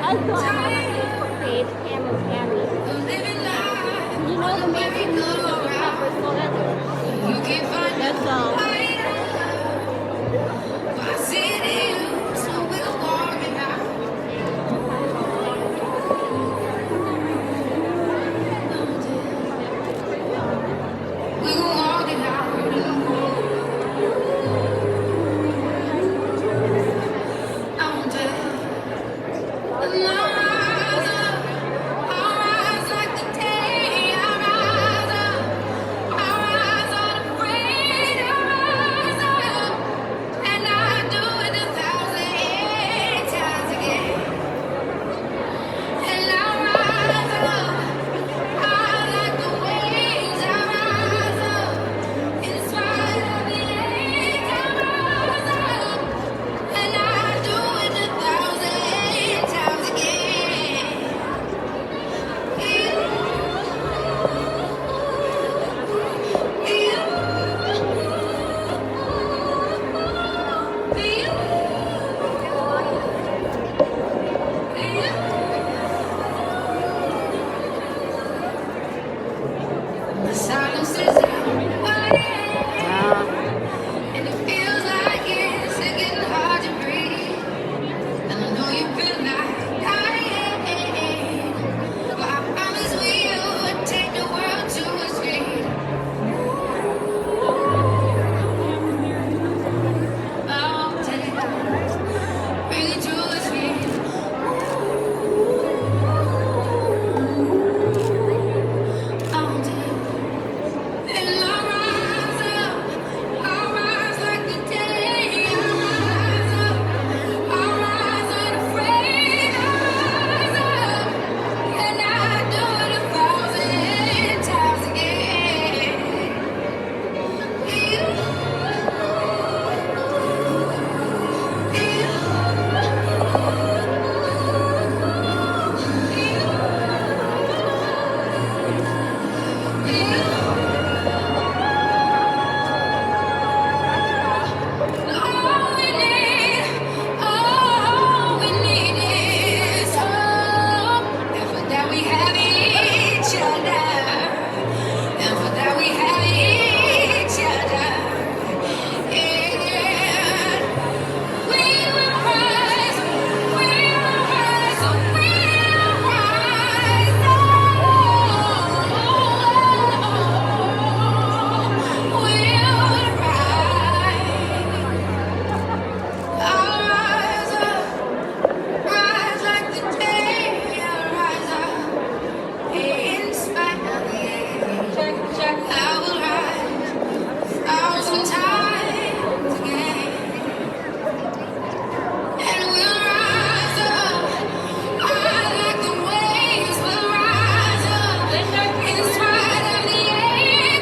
also I have a Facebook page, Camel Cammy. You know the making music of the peppers forever. That's all.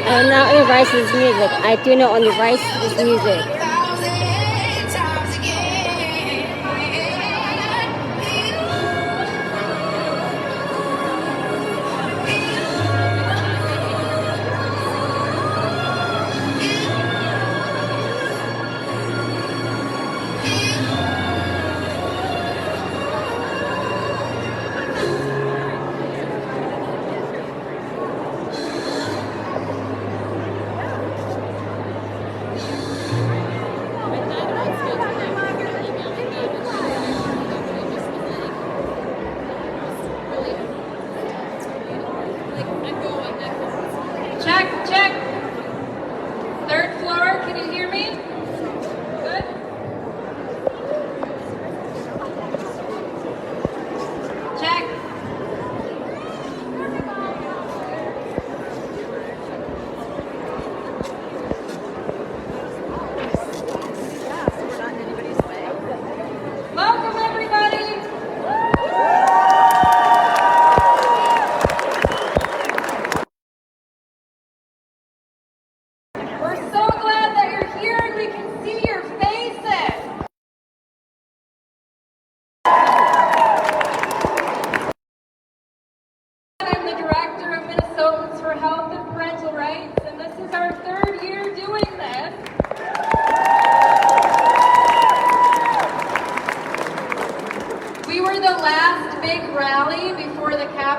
And now it rises music. I do not only rise this music.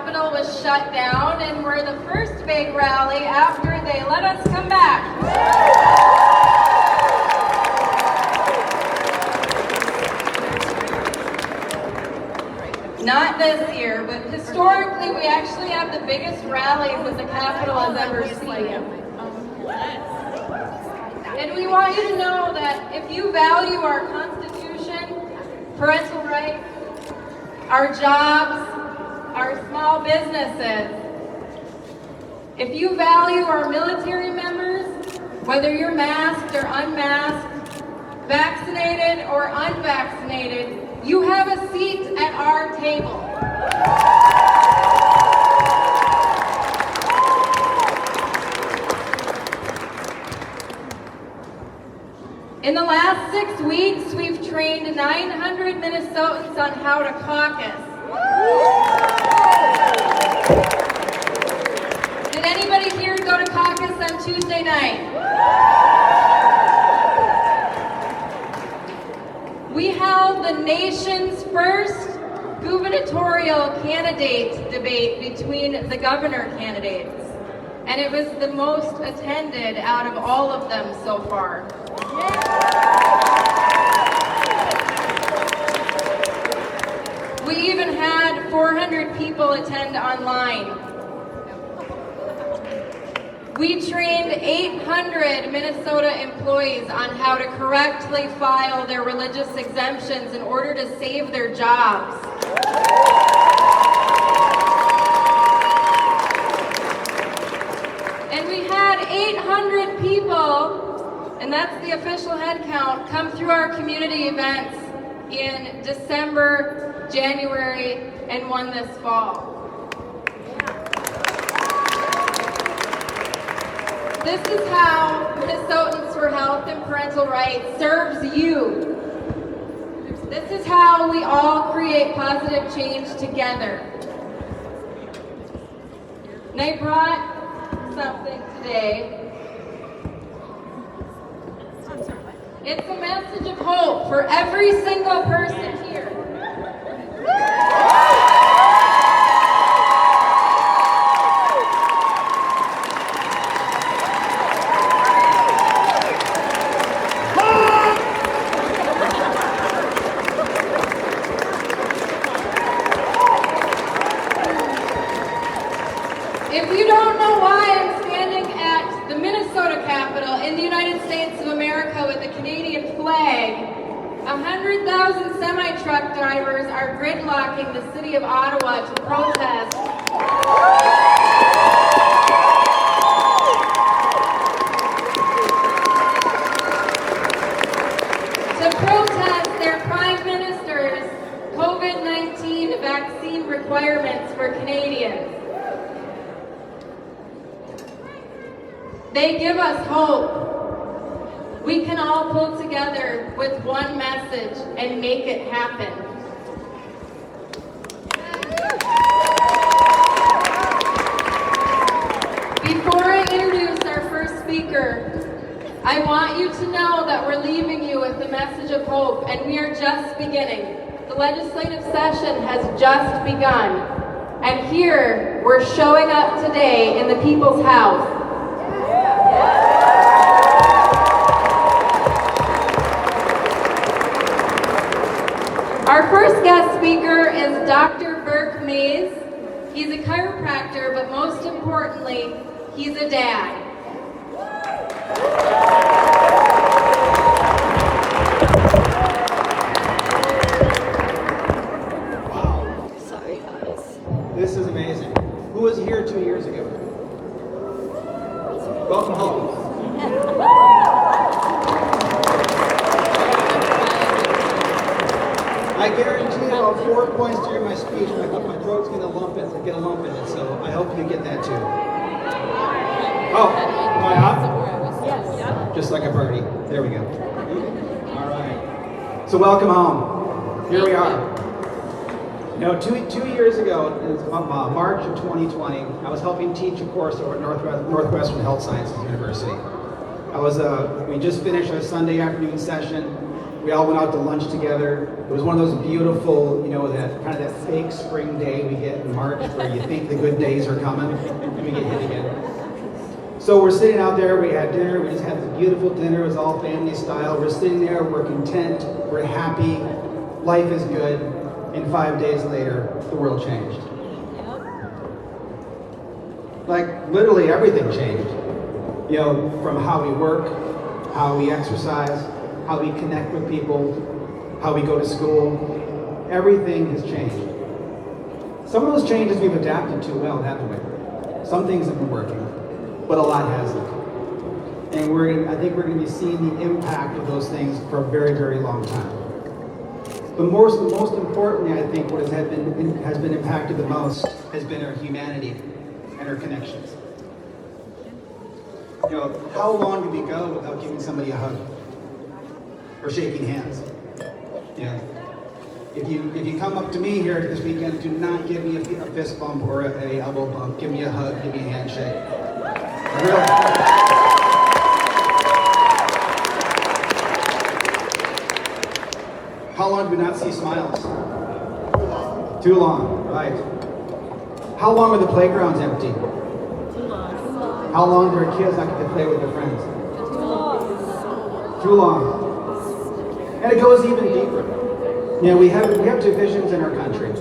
Capitol was shut down, and we're the first big rally after they let us come back. Not this year, but historically we actually have the biggest rallies that the Capitol has ever seen. And we want you to know that if you value our Constitution, parental rights, our jobs, our small businesses, if you value our military members, whether you're masked or unmasked, vaccinated or unvaccinated, you have a seat at our table. In the last 6 weeks, we've trained 900 Minnesotans on how to caucus. Did anybody here go to caucus on Tuesday night? We held the nation's first gubernatorial candidate debate between the governor candidates, and it was the most attended out of all of them so far. We even had 400 people attend online. We trained 800 Minnesota employees on how to correctly file their religious exemptions in order to save their jobs. And we had 800 people, and that's the official head count, come through our community events in December, January, and one this fall. This is how Minnesotans for Health and Parental Rights serves you. This is how we all create positive change together. And I brought something today. It's a message of hope for every single person here. If you don't know why I'm standing at the Minnesota Capitol in the United States of America with the Canadian flag, 100,000 semi-truck drivers are gridlocking the city of Ottawa to protest. To protest their Prime Minister's COVID-19 vaccine requirements for Canadians. They give us hope. We can all pull together with one message and make it happen. Before I introduce our first speaker, I want you to know that we're leaving you with a message of hope, and we are just beginning. The legislative session has just begun, and here we're showing up today in the People's House. Our first guest speaker is Dr. Burke Mays. He's a chiropractor, but most importantly, he's a dad. Wow. Sorry, guys. This is amazing. Who was here 2 years ago? Welcome home. I guarantee about 4 points during my speech, my throat's going to get a lump in it, so I hope you get that too. Oh, am I up? Yes. Just like a birdie. There we go. All right. So welcome home. Here we are. You know, two years ago, March of 2020, I was helping teach a course over at Northwestern Health Sciences University. We just finished our Sunday afternoon session. We all went out to lunch together. It was one of those beautiful, that kind of that fake spring day we get in March where you think the good days are coming and we get hit again. So we're sitting out there, we had dinner, we just had this beautiful dinner, it was all family style. We're sitting there, we're content, we're happy, life is good, and 5 days later, the world changed. Like literally everything changed. From how we work, how we exercise, how we connect with people, how we go to school, everything has changed. Some of those changes we've adapted to well, haven't we? Some things have been working, but a lot hasn't. And I think we're going to be seeing the impact of those things for a very, very long time. But most importantly, I think what has been impacted the most has been our humanity and our connections. How long do we go without giving somebody a hug or shaking hands? If you come up to me here this weekend, do not give me a fist bump or a elbow bump. Give me a hug, give me a handshake. Really. How long do we not see smiles? Too long, right. How long are the playgrounds empty? How long do our kids not get to play with their friends? Too long. And it goes even deeper. We have divisions in our country,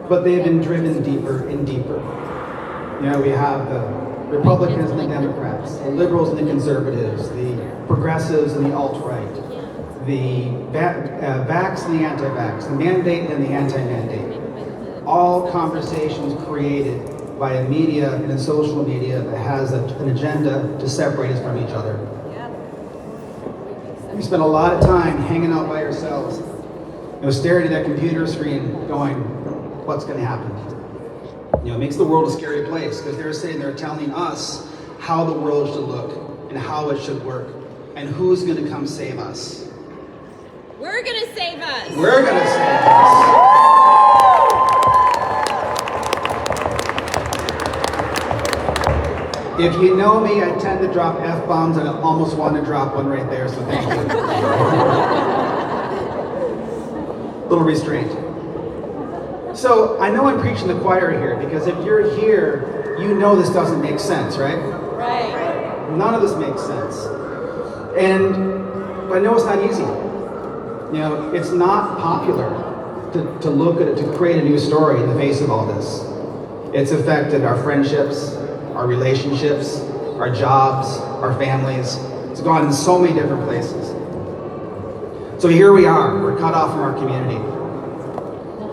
but they've been driven deeper and deeper. We have the Republicans and the Democrats, the liberals and the conservatives, the progressives and the alt-right, the vax and the anti-vax, the mandate and the anti-mandate. All conversations created by a media and a social media that has an agenda to separate us from each other. We spend a lot of time hanging out by ourselves, staring at that computer screen going, what's going to happen? It makes the world a scary place because they're telling us how the world should look and how it should work and who's going to come save us. We're going to save us. We're going to save us. If you know me, I tend to drop F-bombs and I almost want to drop one right there, so thank you. Little restraint. So I know I'm preaching the choir here because if you're here, you know this doesn't make sense, right? Right. None of this makes sense. But I know it's not easy. It's not popular to look at it, to create a new story in the face of all this. It's affected our friendships, our relationships, our jobs, our families. It's gone in so many different places. So here we are, we're cut off from our community.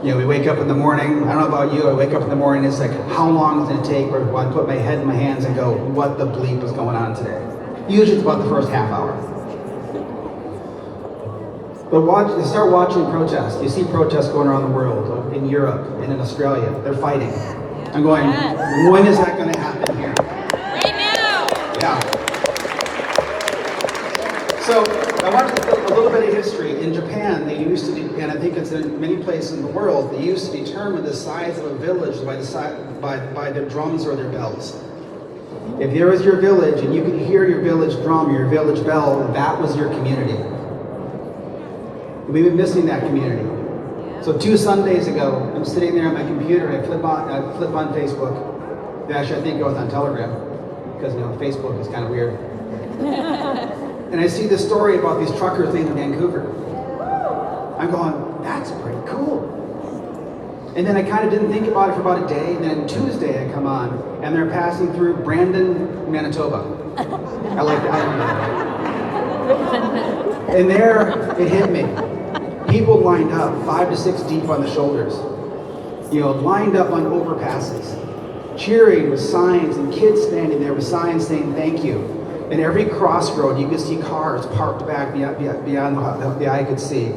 We wake up in the morning, I don't know about you, I wake up in the morning, it's like, how long is it going to take where I put my head in my hands and go, what the bleep is going on today? Usually it's about the first half hour. But you start watching protests. You see protests going around the world, in Europe and in Australia. They're fighting. I'm going, when is that going to happen here? Right now! Yeah. So, I want to do a little bit of history. In Japan, they used to, and I think it's in many places in the world, they used to determine the size of a village by their drums or their bells. If there was your village and you could hear your village drum, your village bell, that was your community. We've been missing that community. So 2 Sundays ago, I'm sitting there on my computer and I flip on Facebook. Actually, I think I was on Telegram because Facebook is kind of weird. And I see this story about these truckers in Vancouver. I'm going, that's pretty cool. And then I kind of didn't think about it for about a day. And then Tuesday I come on and they're passing through Brandon, Manitoba. I like that. And there it hit me. People lined up 5 to 6 deep on the shoulders, lined up on overpasses, cheering with signs and kids standing there with signs saying thank you. And every crossroad you could see cars parked back beyond what the eye could see.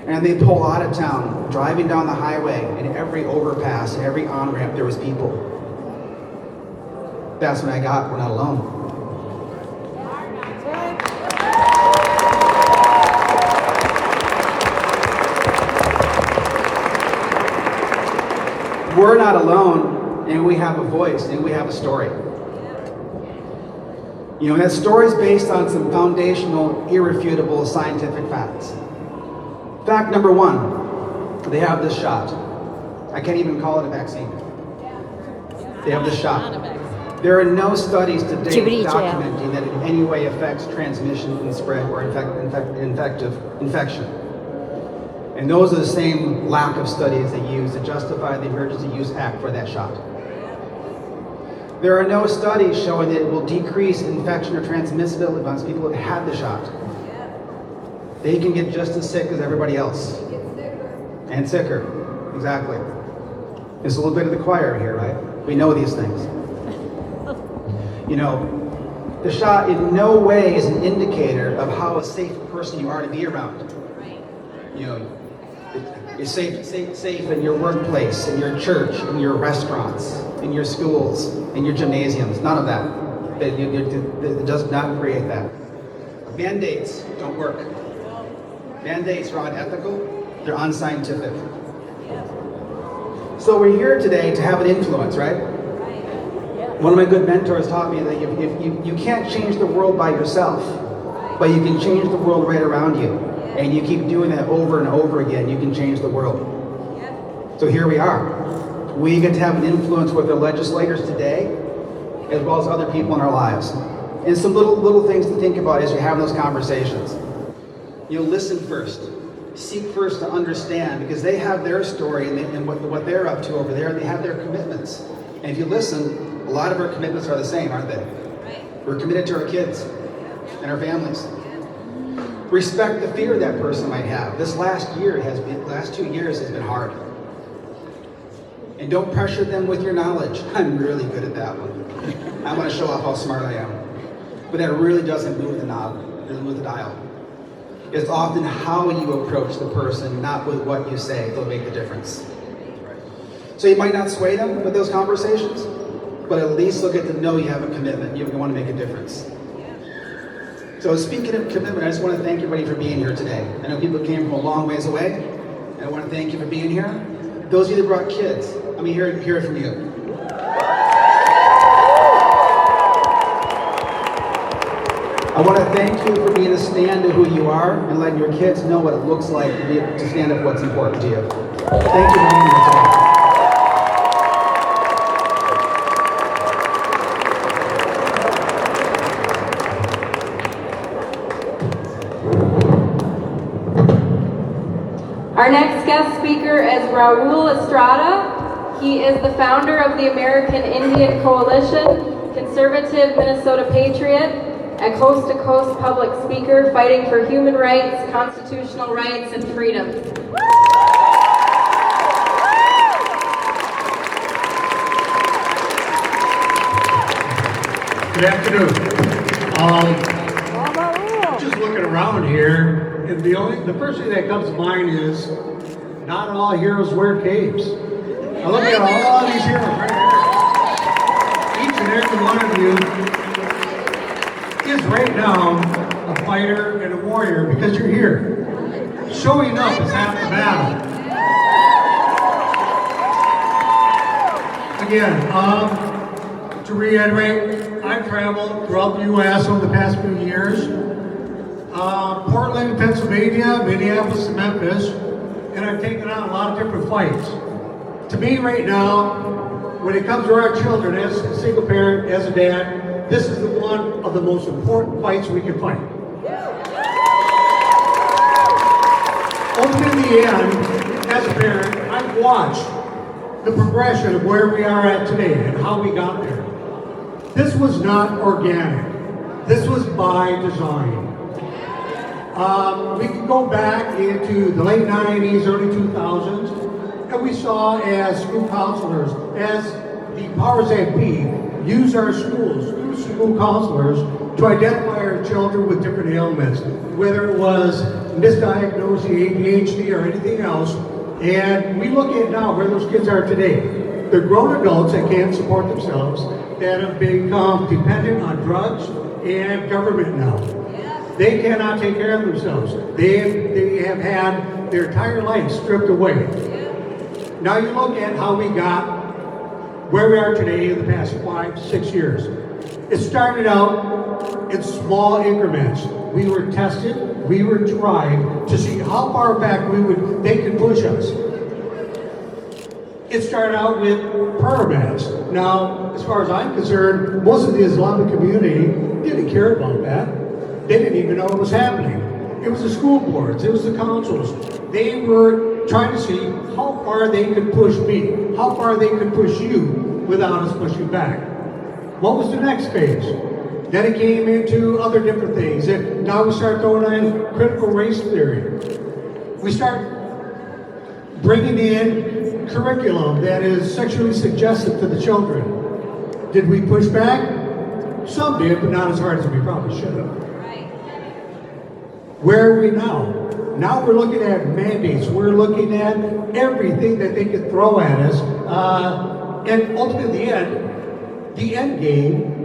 And they pull out of town, driving down the highway, and every overpass, every on-ramp, there was people. That's when I got, we're not alone. We're not alone, and we have a voice, and we have a story. And that story is based on some foundational, irrefutable scientific facts. Fact number one, they have this shot. I can't even call it a vaccine. They have this shot. There are no studies to date documenting that it in any way affects transmission and spread or infection. And those are the same lack of studies they use to justify the Emergency Use Act for that shot. There are no studies showing that it will decrease infection or transmissibility amongst people who have had the shot. They can get just as sick as everybody else. And sicker, exactly. There's a little bit of the choir here, right? We know these things. You know, the shot in no way is an indicator of how a safe person you are to be around. You know, you're safe in your workplace, in your church, in your restaurants, in your schools, in your gymnasiums. None of that. It does not create that. Band-Aids don't work. Band-Aids are unethical. They're unscientific. So we're here today to have an influence, right? One of my good mentors taught me that you can't change the world by yourself, but you can change the world right around you. And you keep doing that over and over again, you can change the world. So here we are. We get to have an influence with our legislators today, as well as other people in our lives. And some little things to think about as you're having those conversations. You know, listen first. Seek first to understand, because they have their story and what they're up to over there, and they have their commitments. And if you listen, a lot of our commitments are the same, aren't they? We're committed to our kids and our families. Respect the fear that person might have. This last 2 years has been hard. And don't pressure them with your knowledge. I'm really good at that one. I want to show off how smart I am. But that really doesn't move the knob, doesn't move the dial. It's often how you approach the person, not with what you say, that'll make the difference. So you might not sway them with those conversations, but at least they'll get to know you have a commitment. You want to make a difference. So speaking of commitment, I just want to thank everybody for being here today. I know people came from a long ways away, and I want to thank you for being here. Those of you that brought kids, let me hear it from you. I want to thank you for being a stand to who you are and letting your kids know what it looks like to stand up for what's important to you. Thank you for being here today. Our next guest speaker is Raul Estrada. He is the founder of the American Indian Coalition, conservative Minnesota patriot, a coast-to-coast public speaker fighting for human rights, constitutional rights, and freedom. Good afternoon. Just looking around here, and the first thing that comes to mind is not all heroes wear capes. I look at all these heroes right here. Each and every one of you is right now a fighter and a warrior because you're here. Showing up is half the battle. Again, to reiterate, I've traveled throughout the U.S. over the past few years. Portland, Pennsylvania, Minneapolis, and Memphis, and I've taken on a lot of different fights. To me right now, when it comes to our children, as a single parent, as a dad, this is the one of the most important fights we can fight. Ultimately, in the end, as a parent, I've watched the progression of where we are at today and how we got there. This was not organic. This was by design. We can go back into the late 90s, early 2000s, and we saw as school counselors, as the powers that be, use our schools, through school counselors, to identify our children with different ailments, whether it was misdiagnosing ADHD or anything else. And we look at now where those kids are today. They're grown adults that can't support themselves, that have become dependent on drugs and government now. They cannot take care of themselves. They have had their entire life stripped away. Now you look at how we got where we are today in the past 5-6 years. It started out in small increments. We were tested, we were tried to see how far back they could push us. It started out with prayer mats. Now, as far as I'm concerned, most of the Islamic community didn't care about that. They didn't even know what was happening. It was the school boards, it was the councils. They were trying to see how far they could push me, how far they could push you without us pushing back. What was the next phase? Then it came into other different things. And now we start throwing in critical race theory. We start bringing in curriculum that is sexually suggestive to the children. Did we push back? Some did, but not as hard as we probably should have. Where are we now? Now we're looking at mandates. We're looking at everything that they could throw at us. And ultimately, the end game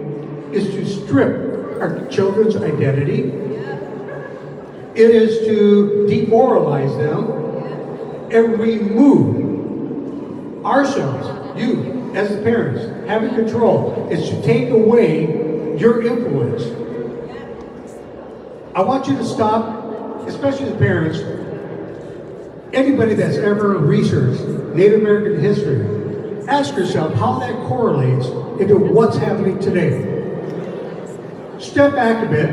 is to strip our children's identity. It is to demoralize them and remove ourselves, you as the parents, having control. It's to take away your influence. I want you to stop, especially the parents, anybody that's ever researched Native American history, ask yourself how that correlates into what's happening today. Step back a bit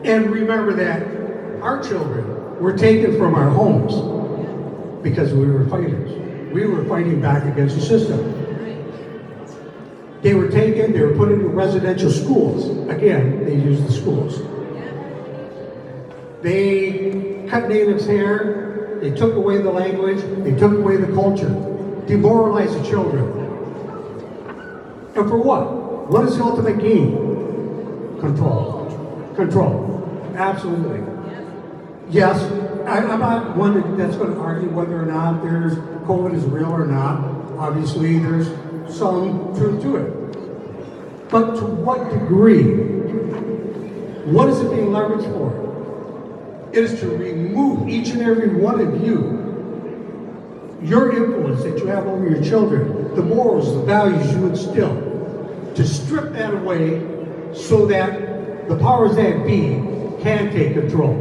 and remember that our children were taken from our homes because we were fighters. We were fighting back against the system. They were taken, they were put into residential schools. Again, they used the schools. They cut natives' hair, they took away the language, they took away the culture, demoralized the children. And for what? What is the ultimate game? Control. Control. Absolutely. Yes, I'm not one that's going to argue whether or not COVID is real or not. Obviously, there's some truth to it. But to what degree? What is it being leveraged for? It is to remove each and every one of you, your influence that you have over your children, the morals, the values you instill, to strip that away so that the powers that be can take control.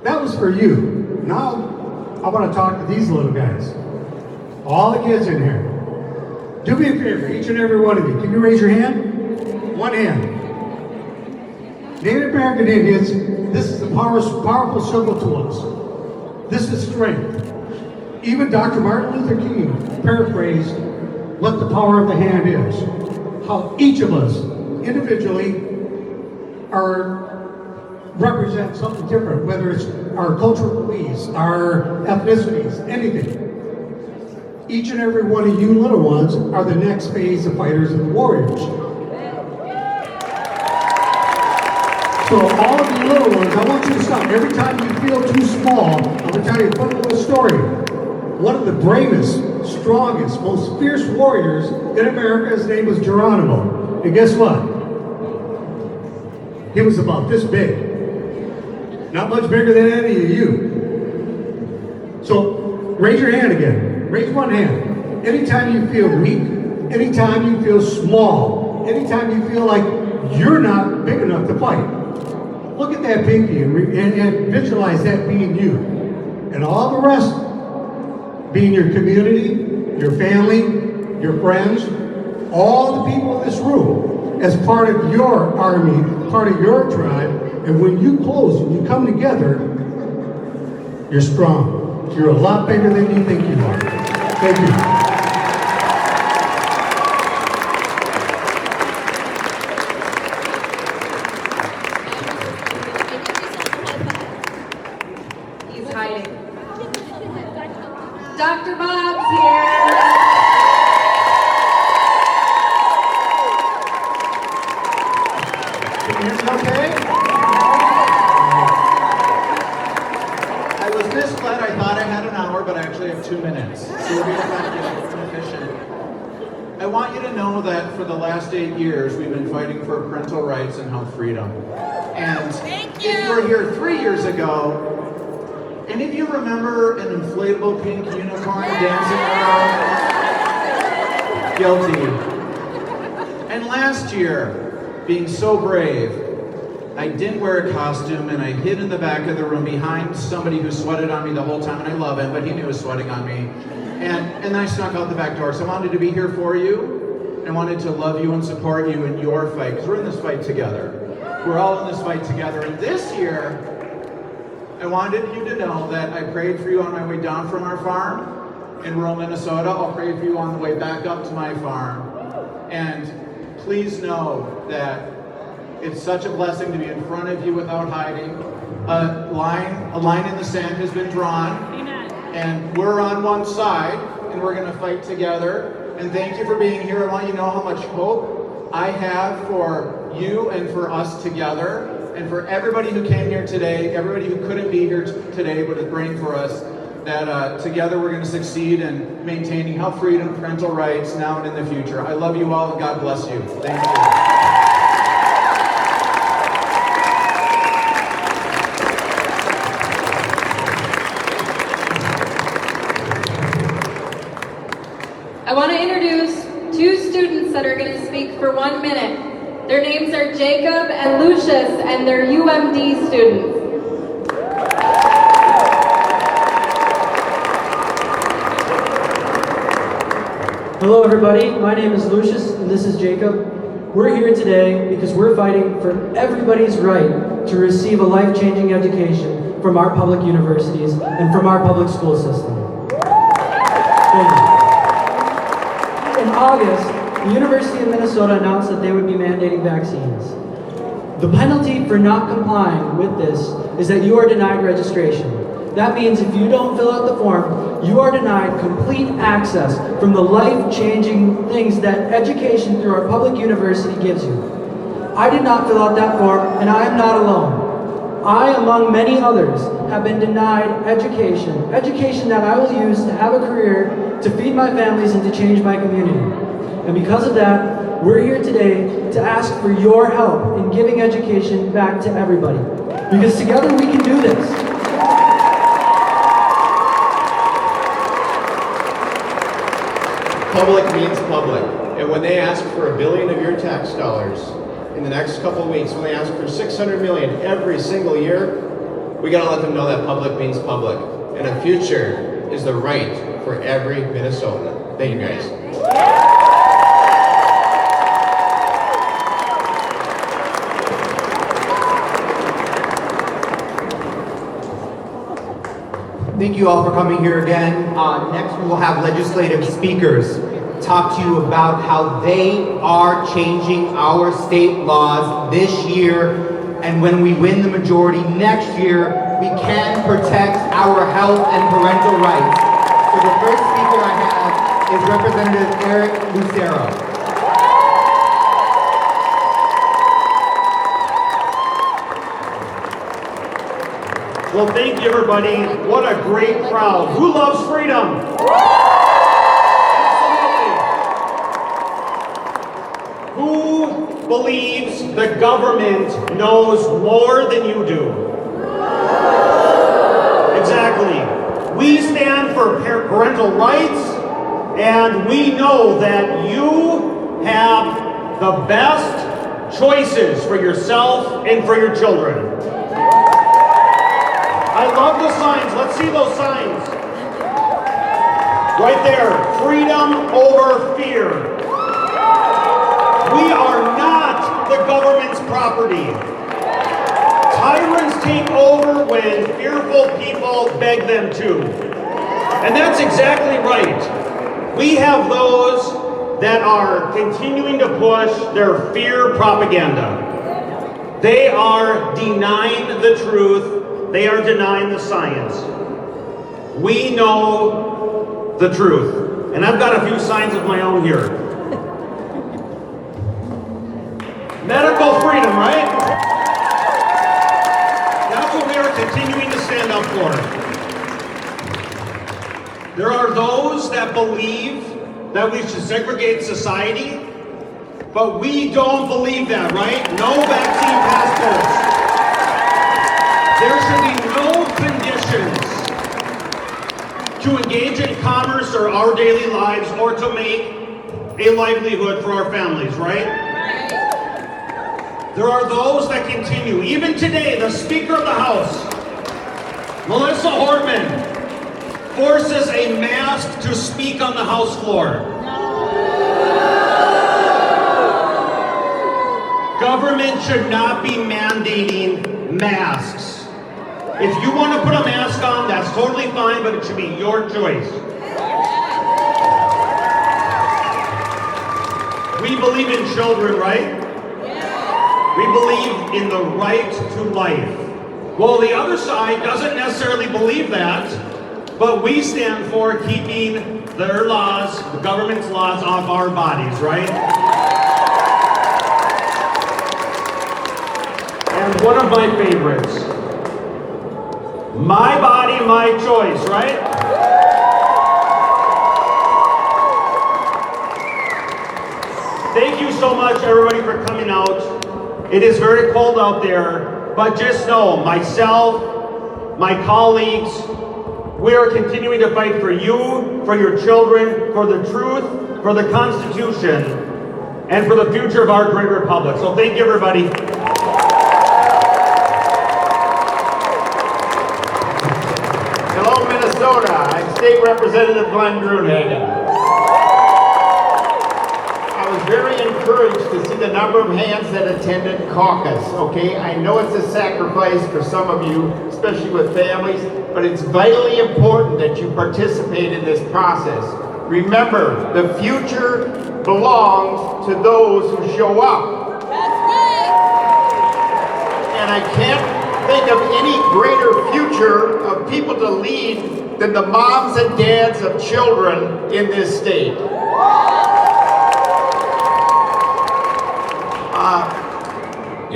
That was for you. Now, I want to talk to these little guys. All the kids in here. Do me a favor, each and every one of you. Can you raise your hand? One hand. Native American Indians, this is the powerful symbol to us. This is strength. Even Dr. Martin Luther King paraphrased what the power of the hand is. How each of us, individually, represent something different, whether it's our cultural beliefs, our ethnicities, anything. Each and every one of you little ones are the next phase of fighters and warriors. So all of you little ones, I want you to stop. Every time you feel too small, I'm going to tell you a quick little story. One of the bravest, strongest, most fierce warriors in America, his name was Geronimo. And guess what? He was about this big. Not much bigger than any of you. So raise your hand again. Raise one hand. Anytime you feel weak, anytime you feel small, anytime you feel like you're not big enough to fight, look at that pinky and visualize that being you. And all the rest being your community, your family, your friends, all the people in this room as part of your army, part of your tribe. And when you close and you come together, you're strong. You're a lot bigger than you think you are. Thank you. He's hiding. Dr. Bob's here. Can you hear me okay? I was this glad I thought I had an hour, but I actually have 2 minutes. So we're going to try to get efficient. I want you to know that for the last 8 years, we've been fighting for parental rights and health freedom. And if you were here 3 years ago, any of you remember an inflatable pink unicorn dancing around? Guilty. And And last year, being so brave, I didn't wear a costume and I hid in the back of the room behind somebody who sweated on me the whole time, and I love him, but he knew he was sweating on me. And then I snuck out the back door. So I wanted to be here for you. I wanted to love you and support you in your fight, because we're in this fight together. We're all in this fight together. And this year, I wanted you to know that I prayed for you on my way down from our farm in rural Minnesota. I'll pray for you on the way back up to my farm. And please know that it's such a blessing to be in front of you without hiding. A line in the sand has been drawn. Amen. And we're on one side, and we're going to fight together. And thank you for being here. I want you to know how much hope I have for you and for us together, and for everybody who came here today, everybody who couldn't be here today but is praying for us, that together we're going to succeed in maintaining health freedom, parental rights, now and in the future. I love you all, and God bless you. Thank you. I want to introduce two students that are going to speak for 1 minute. Their names are Jacob and Lucius, and they're UMD students. Hello everybody, my name is Lucius and this is Jacob. We're here today because we're fighting for everybody's right to receive a life-changing education from our public universities and from our public school system. Thank you. In August, the University of Minnesota announced that they would be mandating vaccines. The penalty for not complying with this is that you are denied registration. That means if you don't fill out the form, you are denied complete access from the life-changing things that education through our public university gives you. I did not fill out that form, and I am not alone. I, among many others, have been denied education that I will use to have a career, to feed my families, and to change my community. And because of that, we're here today to ask for your help in giving education back to everybody. Because together we can do this. Public means public. And when they ask for $1 billion of your tax dollars in the next couple of weeks, when they ask for $600 million every single year, we gotta let them know that public means public. And a future is the right for every Minnesotan. Thank you guys. Thank you all for coming here again. Next we will have legislative speakers talk to you about how they are changing our state laws this year, and when we win the majority next year, we can protect our health and parental rights. So the first speaker I have is Representative Eric Lucero. Well, thank you, everybody. What a great crowd. Who loves freedom? Absolutely. Who believes the government knows more than you do? Exactly. We stand for parental rights, and we know that you have the best choices for yourself and for your children. I love the signs. Let's see those signs. Right there. Freedom over fear. We are not the government's property. Tyrants take over when fearful people beg them to. And that's exactly right. We have those that are continuing to push their fear propaganda. They are denying the truth. They are denying the science. We know the truth. And I've got a few signs of my own here. Medical freedom, right? That's what we are continuing to stand up for. There are those that believe that we should segregate society, but we don't believe that, right? No vaccine passports. There should be no conditions to engage in commerce or our daily lives or to make a livelihood for our families, right? there are those that continue. Even today, the Speaker of the House, Melissa Hortman, forces a mask to speak on the House floor. Government should not be mandating masks. If you want to put a mask on, that's totally fine, but it should be your choice. We believe in children, right? We believe in the right to life. Well, the other side doesn't necessarily believe that, but we stand for keeping their laws, the government's laws, off our bodies, right? And one of my favorites, my body, my choice, right? Thank you so much, everybody, for coming out. It is very cold out there, but just know, myself, my colleagues, we are continuing to fight for you, for your children, for the truth, for the Constitution, and for the future of our great republic. So thank you, everybody. Hello, Minnesota. I'm State Representative Glenn Gruenhagen. I was very encouraged to see the number of hands that attended caucus, okay? I know it's a sacrifice for some of you, especially with families, but it's vitally important that you participate in this process. Remember, the future belongs to those who show up. That's right. And I can't think of any greater future of people to lead than the moms and dads of children in this state.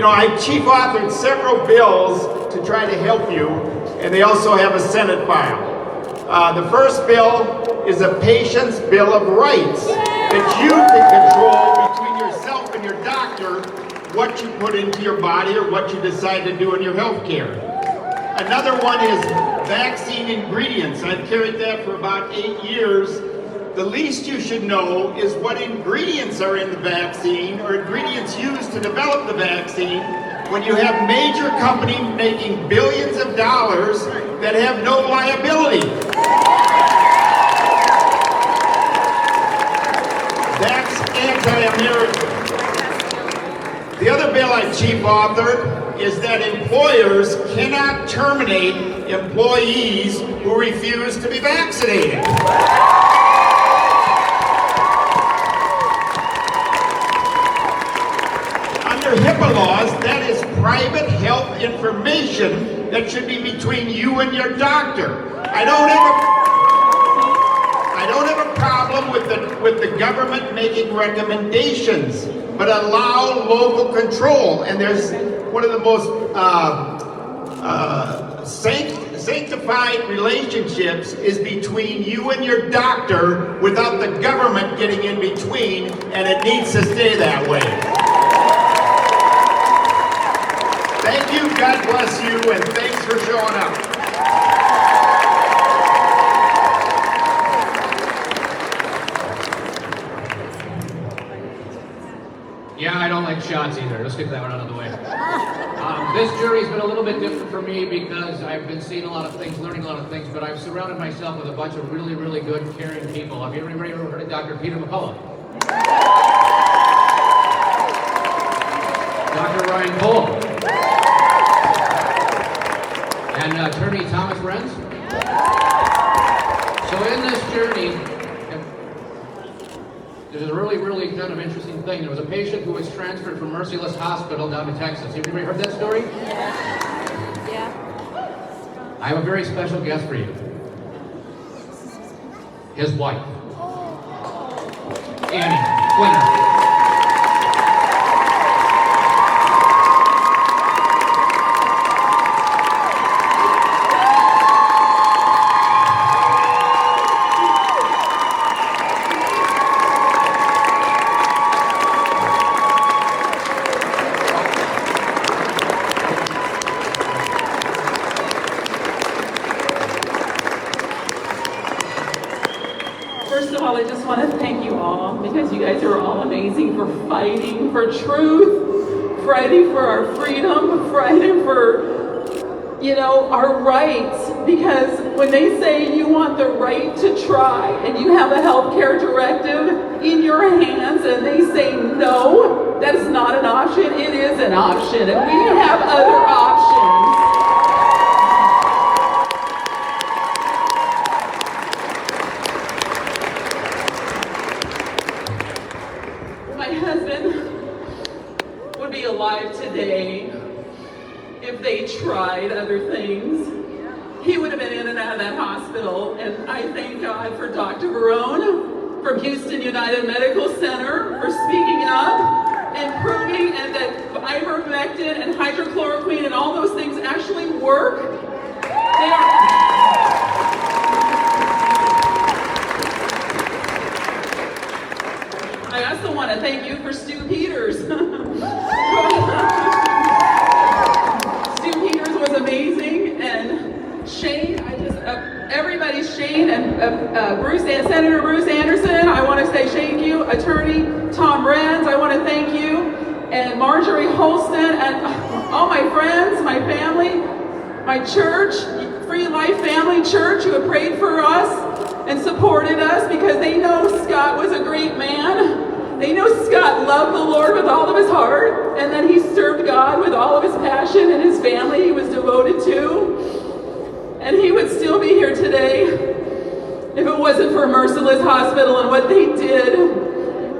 I chief authored several bills to try to help you, and they also have a Senate file. The first bill is a patient's bill of rights that you can control between yourself and your doctor what you put into your body or what you decide to do in your health care. Another one is vaccine ingredients. I've carried that for about 8 years. The least you should know is what ingredients are in the vaccine or ingredients used to develop the vaccine when you have major companies making billions of dollars that have no liability. That's anti-American. The other bill I chief authored is that employers cannot terminate employees who refuse to be vaccinated. Under HIPAA laws, that is private health information that should be between you and your doctor. I don't have a problem with the government making recommendations, but allow local control. And there's one of the most sanctified relationships is between you and your doctor without the government getting in between, and it needs to stay that way. Thank you, God bless you, and thanks for showing up. Yeah, I don't like shots either. Let's get that one out of the way. This journey's been a little bit different for me because I've been seeing a lot of things, learning a lot of things, but I've surrounded myself with a bunch of really, really good, caring people. Have you everybody ever heard of Dr. Peter McCullough? Dr. Ryan Cole? And attorney Thomas Renz? So in this journey, there's a really, really kind of interesting thing. There was a patient who was transferred from Merciless Hospital down to Texas. Have anybody heard that story? Yeah. I have a very special guest for you. His wife. Annie Quinter. First of all, I just want to thank you all because you guys are all amazing for fighting for truth, fighting for our freedom, fighting for, you know, our rights. Because when they say you want the right to try and you have a healthcare directive in your hands and they say no, that is not an option. It is an option, and we have other options. My husband would be alive today if they tried other things. He would have been in and out of that hospital, and I thank God for Dr. Barone from Houston United Medical Center for speaking up and proving and that ivermectin and hydrochloroquine and all those things actually work. They I also want to thank you for Stu Peters. Stu Peters was amazing, and Shane, Shane and Bruce and Senator Bruce Anderson, I want to say thank you. Attorney Tom Renz, I want to thank you. And Marjorie Holston, and all my friends, my family, my church, Free Life Family Church, who have prayed for us and supported us because they know Scott was a great man. They know Scott loved the Lord with all of his heart, and that he served God with all of his passion, and his family he was devoted to. And he would still be here today if it wasn't for Merciless Hospital and what they did.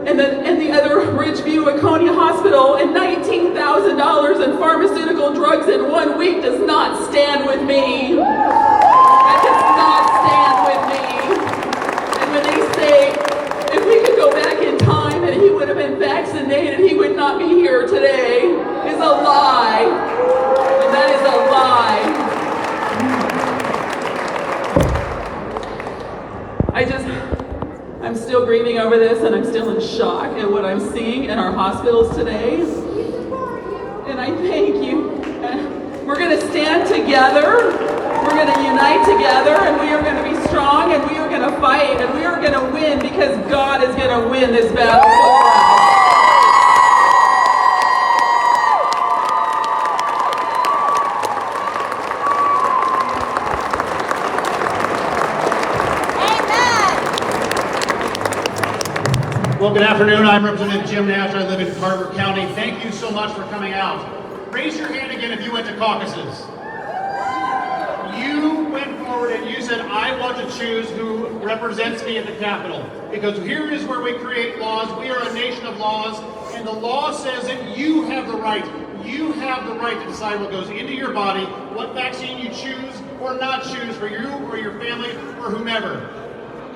And the other Ridgeview Waconia Hospital, and $19,000 in pharmaceutical drugs in 1 week does not stand with me. That does not stand with me. And when they say, if we could go back in time and he would have been vaccinated, he would not be here today, is a lie. And that is a lie. I'm still grieving over this, and I'm still in shock at what I'm seeing in our hospitals today. And I thank you. We're going to stand together. We're going to unite together, and we are going to be strong, and we are going to fight, and we are going to win, because God is going to win this battle for us. Well, good afternoon. I'm Representative Jim Nash. I live in Carver County. Thank you so much for coming out. Raise your hand again if you went to caucuses. You went forward and you said, I want to choose who represents me at the Capitol. Because here is where we create laws. We are a nation of laws. And the law says that you have the right. You have the right to decide what goes into your body, what vaccine you choose or not choose for you or your family or whomever.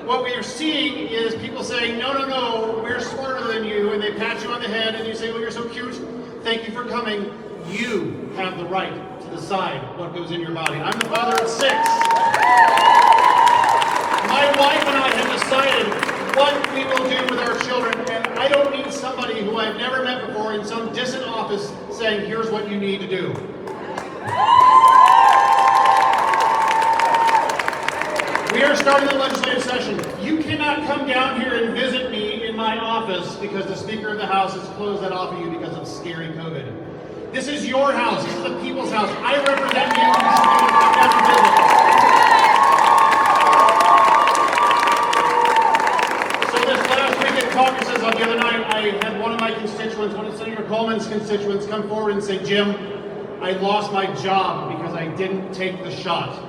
What we are seeing is people saying, no, no, no, we're smarter than you, and they pat you on the head and you say, well, you're so cute, thank you for coming. You have the right to decide what goes in your body. I'm the father of 6. My wife and I have decided what we will do with our children, and I don't need somebody who I've never met before in some distant office saying, here's what you need to do. We are starting the legislative session. You cannot come down here and visit me in my office because the Speaker of the House has closed that off of you because of scary COVID. This is your house. This is the people's house. I represent you. You should be able to come down and visit. So this last week at caucuses, the other night, I had one of my constituents, one of Senator Coleman's constituents, come forward and say, Jim, I lost my job because I didn't take the shot.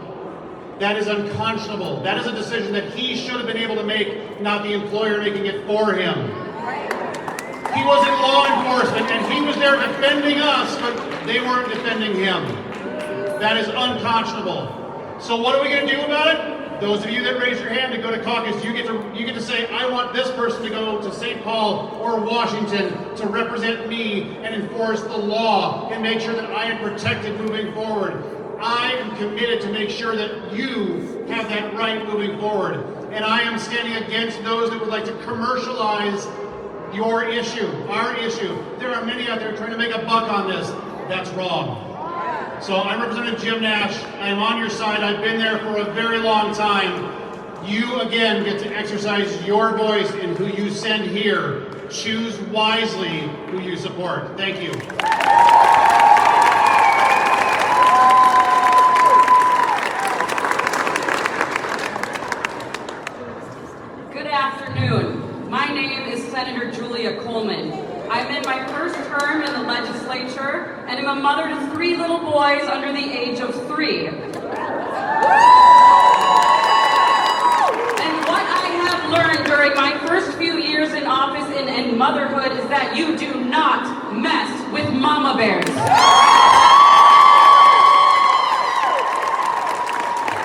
That is unconscionable. That is a decision that he should have been able to make, not the employer making it for him. He was in law enforcement, and he was there defending us, but they weren't defending him. That is unconscionable. So what are we going to do about it? Those of you that raise your hand to go to caucus, you get to say, I want this person to go to St. Paul or Washington to represent me and enforce the law and make sure that I am protected moving forward. I am committed to make sure that you have that right moving forward. And I am standing against those that would like to commercialize your issue, our issue. There are many out there trying to make a buck on this. That's wrong. So I'm Representative Jim Nash. I am on your side. I've been there for a very long time. You, again, get to exercise your voice in who you send here choose wisely who you support. Thank you. Good afternoon. My name is Senator Julia Coleman. I'm in my first term in the legislature and am a mother to 3 little boys under the age of 3. And what I have learned during my first few years in office and motherhood is that you do not mess with mama bears.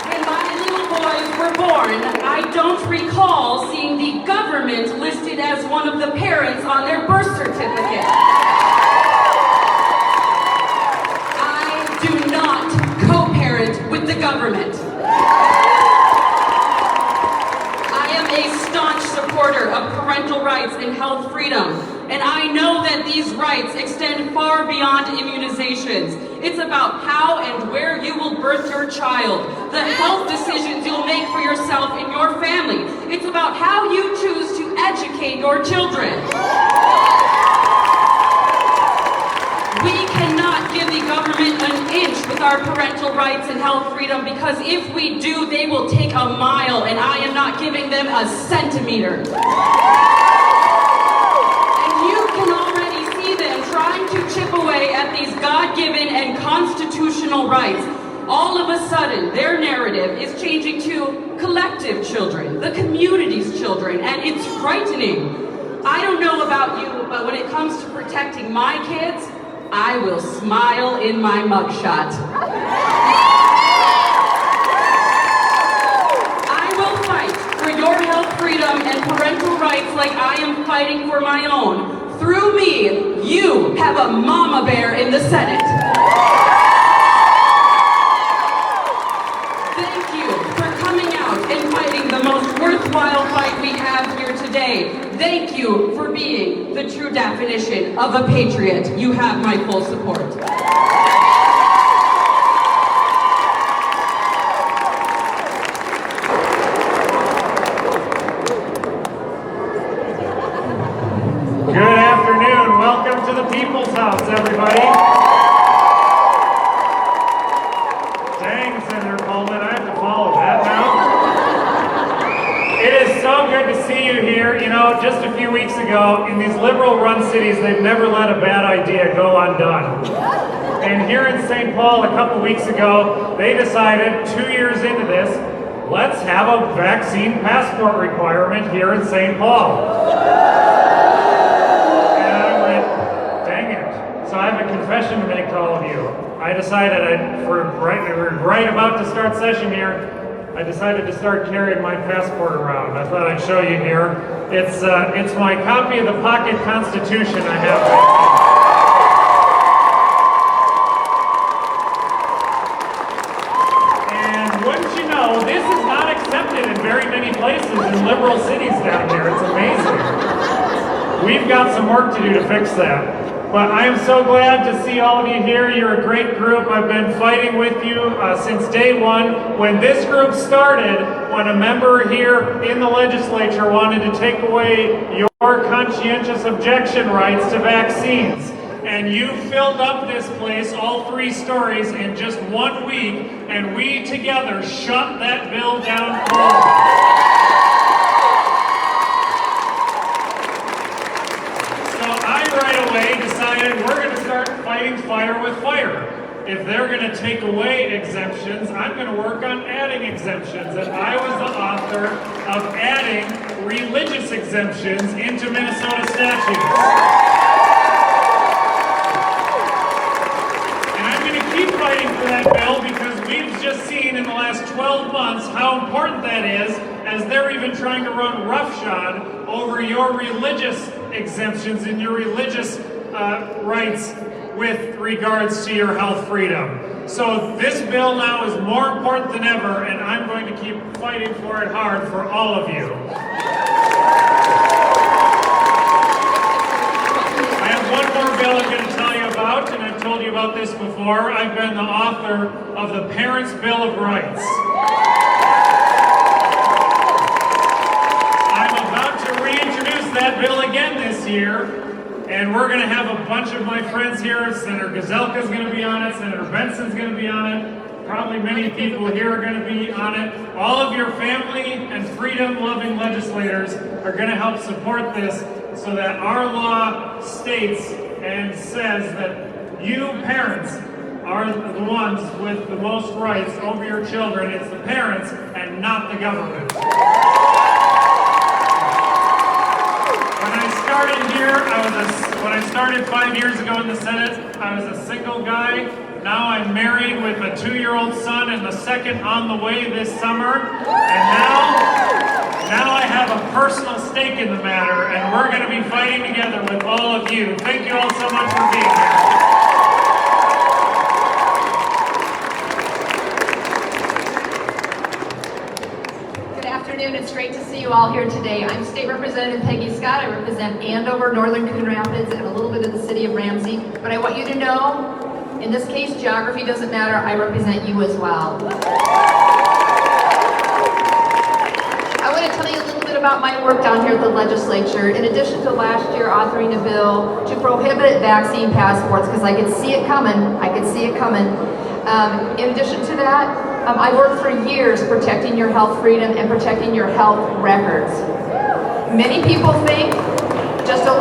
When my little boys were born, I don't recall seeing the government listed as one of the parents on their birth certificate. I do not co-parent with the government. I am a staunch supporter of parental rights and health freedom, and I know that these rights extend far beyond immunizations. It's about how and where you will birth your child, the health decisions you'll make for yourself and your family. It's about how you choose to educate your children. We cannot give the government an inch with our parental rights and health freedom, because if we do, they will take a mile, and I am not giving them a centimeter. Trying to chip away at these God-given and constitutional rights. All of a sudden, their narrative is changing to collective children, the community's children, and it's frightening. I don't know about you, but when it comes to protecting my kids, I will smile in my mugshot. I will fight for your health freedom and parental rights like I am fighting for my own. Through me, you have a mama bear in the Senate. Thank you for coming out and fighting the most worthwhile fight we have here today. Thank you for being the true definition of a patriot. You have my full support. Welcome to the People's House, everybody. Dang, Senator Coleman, I have to follow that now. It is so good to see you here. You know, just a few weeks ago, in these liberal-run cities, they've never let a bad idea go undone. And here in St. Paul, a couple weeks ago, they decided, 2 years into this, let's have a vaccine passport requirement here in St. Paul. So I have a confession to make to all of you. I decided, we're right about to start session here, I decided to start carrying my passport around. I thought I'd show you here. It's my copy of the pocket constitution I have with me. And wouldn't you know, this is not accepted in very many places in liberal cities down here. It's amazing. We've got some work to do to fix that. But I am so glad to see all of you here. You're a great group. I've been fighting with you since day one. When this group started, when a member here in the legislature wanted to take away your conscientious objection rights to vaccines, and you filled up this place, all 3 stories, in just 1 week, and we together shut that bill down cold. Right away decided we're going to start fighting fire with fire. If they're going to take away exemptions, I'm going to work on adding exemptions. And I was the author of adding religious exemptions into Minnesota statutes. And I'm going to keep fighting for that bill because we've just seen in the last 12 months how important that is, as they're even trying to run roughshod over your religious exemptions and your religious rights with regards to your health freedom. So this bill now is more important than ever, and I'm going to keep fighting for it hard for all of you. I have one more bill I'm going to tell you about, and I've told you about this before. I've been the author of the Parents' Bill of Rights. I'm about to reintroduce that that bill again this year, and we're going to have a bunch of my friends here. Senator Gazelka's going to be on it, Senator Benson's going to be on it, probably many people here are going to be on it. All of your family and freedom-loving legislators are going to help support this so that our law states and says that you parents are the ones with the most rights over your children. It's the parents and not the government. When I started here, when I started 5 years ago in the Senate, I was a single guy. Now I'm married with a 2-year-old son and the second on the way this summer. And now I have a personal stake in the matter, and we're going to be fighting together with all of you. Thank you all so much for being here. It's great to see you all here today. I'm State Representative Peggy Scott. I represent Andover, Northern Coon Rapids, and a little bit of the city of Ramsey. But I want you to know, in this case, geography doesn't matter. I represent you as well. I want to tell you a little bit about my work down here at the legislature. In addition to last year authoring a bill to prohibit vaccine passports, because I could see it coming. In addition to that, I worked for years protecting your health freedom and protecting your health records. Many people think, just a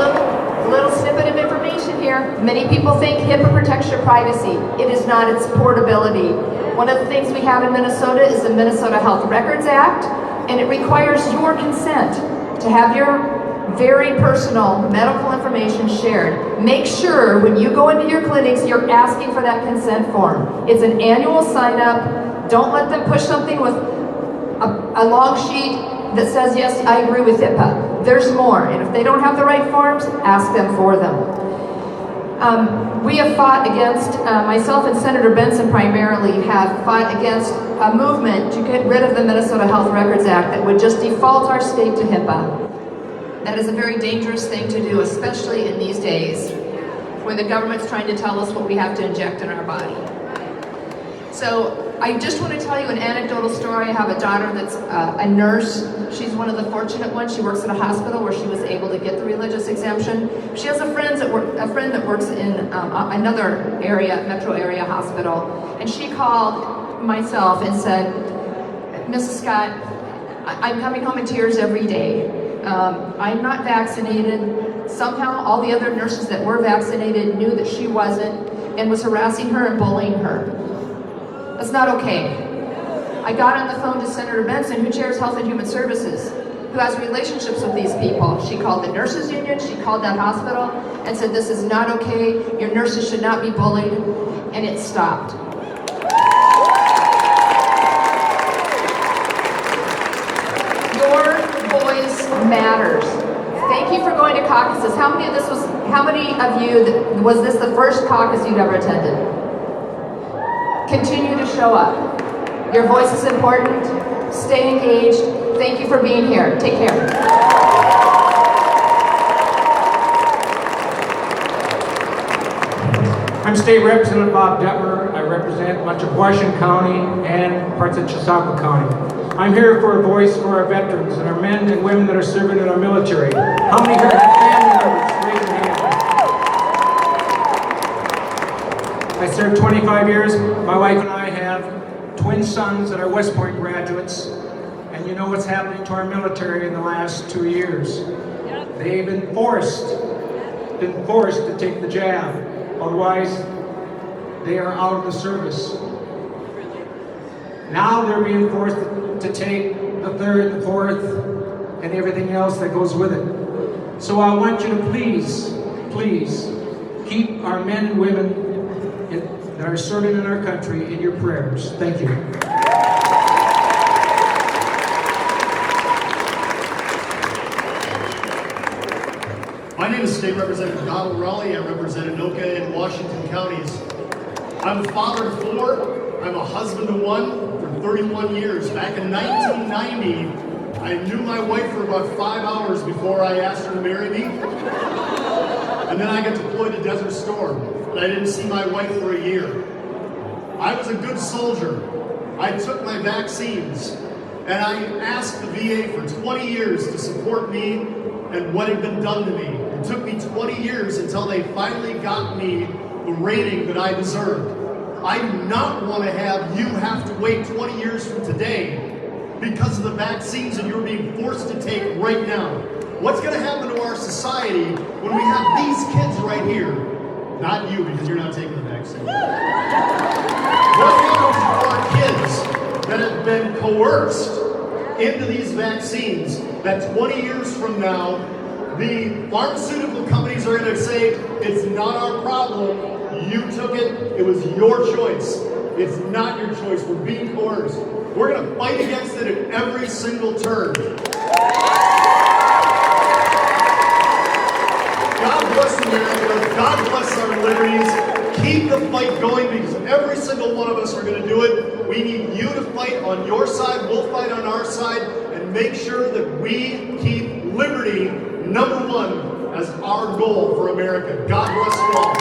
little snippet of information here, many people think HIPAA protects your privacy. It is not, it's portability. One of the things we have in Minnesota is the Minnesota Health Records Act, and it requires your consent to have your very personal medical information shared. Make sure when you go into your clinics, you're asking for that consent form. It's an annual sign up. Don't let them push something with a long sheet that says, yes, I agree with HIPAA. There's more, and if they don't have the right forms, ask them for them. We have fought against, myself and Senator Benson primarily have fought against a movement to get rid of the Minnesota Health Records Act that would just default our state to HIPAA. That is a very dangerous thing to do, especially in these days when the government's trying to tell us what we have to inject in our body. So I just want to tell you an anecdotal story. I have a daughter that's a nurse. She's one of the fortunate ones. She works at a hospital where she was able to get the religious exemption. She has a friend that works in another area, metro area hospital, and she called myself and said, Mrs. Scott, I'm coming home in tears every day. I'm not vaccinated. Somehow all the other nurses that were vaccinated knew that she wasn't and was harassing her and bullying her. That's not okay. I got on the phone to Senator Benson, who chairs Health and Human Services, who has relationships with these people. She called the nurses union, she called that hospital and said, this is not okay, your nurses should not be bullied, and it stopped. Your voice matters. Thank you for going to caucuses. How many of you was this the first caucus you'd ever attended? Continue to show up. Your voice is important. Stay engaged. Thank you for being here. Take care. I'm State Representative Bob Detmer. I represent much of Washington County and parts of Chautauqua County. I'm here for a voice for our veterans and our men and women that are serving in our military. How many here have family members? Raise your hand. I served 25 years. My wife and I have twin sons that are West Point graduates. And you know what's happening to our military in the last 2 years. They've been forced to take the jab. Otherwise, they are out of the service. Now they're being forced to take the third, the fourth, and everything else that goes with it. So I want you to please keep our men and women that are serving in our country in your prayers. Thank you. My name is State Representative Donald Raleigh. I represent Anoka and Washington counties. I'm a father of 4. I'm a husband to 1 for 31 years. Back in 1990, I knew my wife for about 5 hours before I asked her to marry me. And then I got deployed to Desert Storm, and I didn't see my wife for a year. I was a good soldier. I took my vaccines, and I asked the VA for 20 years to support me and what had been done to me. It took me 20 years until they finally got me the rating that I deserved. I do not want to have you have to wait 20 years from today because of the vaccines that you're being forced to take right now. What's going to happen to our society when we have these kids right here? Not you, because you're not taking the vaccine. What happens to our kids that have been coerced into these vaccines that 20 years from now, the pharmaceutical companies are going to say, it's not our problem, you took it, it was your choice. It's not your choice, we're being coerced. We're going to fight against it at every single turn. God bless America, God bless our liberties. Keep the fight going because every single one of us are going to do it. We need you to fight on your side, we'll fight on our side, and make sure that we keep liberty number one as our goal for America. God bless you all.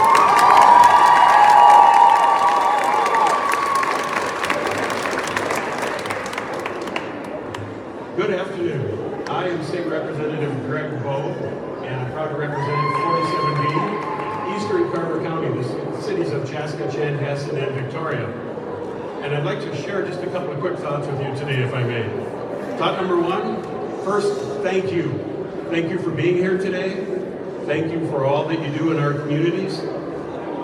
Good afternoon. I am State Representative Greg Bowe, and I'm proud to represent 47B, Eastern Carver County, the cities of Chaska, Chanhassen, and Victoria. And I'd like to share just a couple of quick thoughts with you today, if I may. Thought number one, first, thank you. Thank you for being here today. Thank you for all that you do in our communities.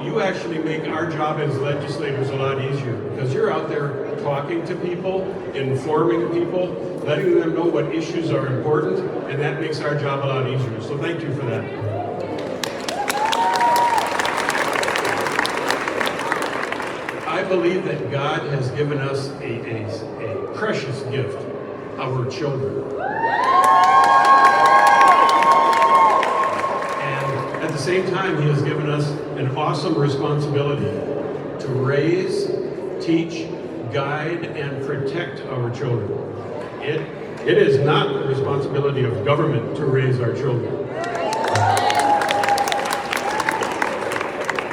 You actually make our job as legislators a lot easier because you're out there talking to people, informing people, letting them know what issues are important, and that makes our job a lot easier. So thank you for that. I believe that God has given us a precious gift, our children. And at the same time, He has given us an awesome responsibility to raise, teach, guide, and protect our children. It is not the responsibility of government to raise our children.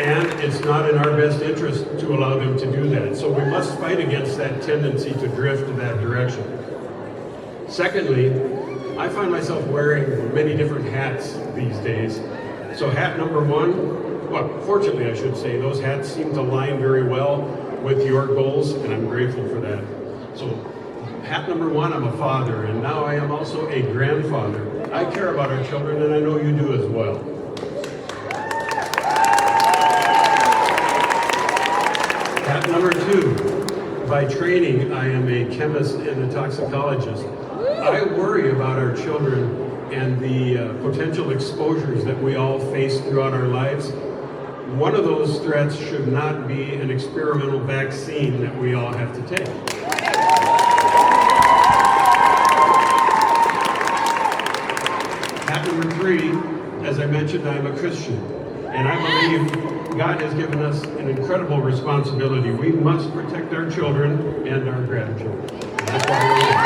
And it's not in our best interest to allow them to do that. So we must fight against that tendency to drift in that direction. Secondly, I find myself wearing many different hats these days. So hat number one, well, fortunately I should say, those hats seem to align very well with your goals, and I'm grateful for that. So hat number one, I'm a father, and now I am also a grandfather. I care about our children, and I know you do as well. Hat number two, by training, I am a chemist and a toxicologist. I worry about our children and the potential exposures that we all face throughout our lives. One of those threats should not be an experimental vaccine that we all have to take. Hat number three, as I mentioned, I'm a Christian, and I believe God has given us an incredible responsibility. We must protect our children and our grandchildren. And that's why we're here.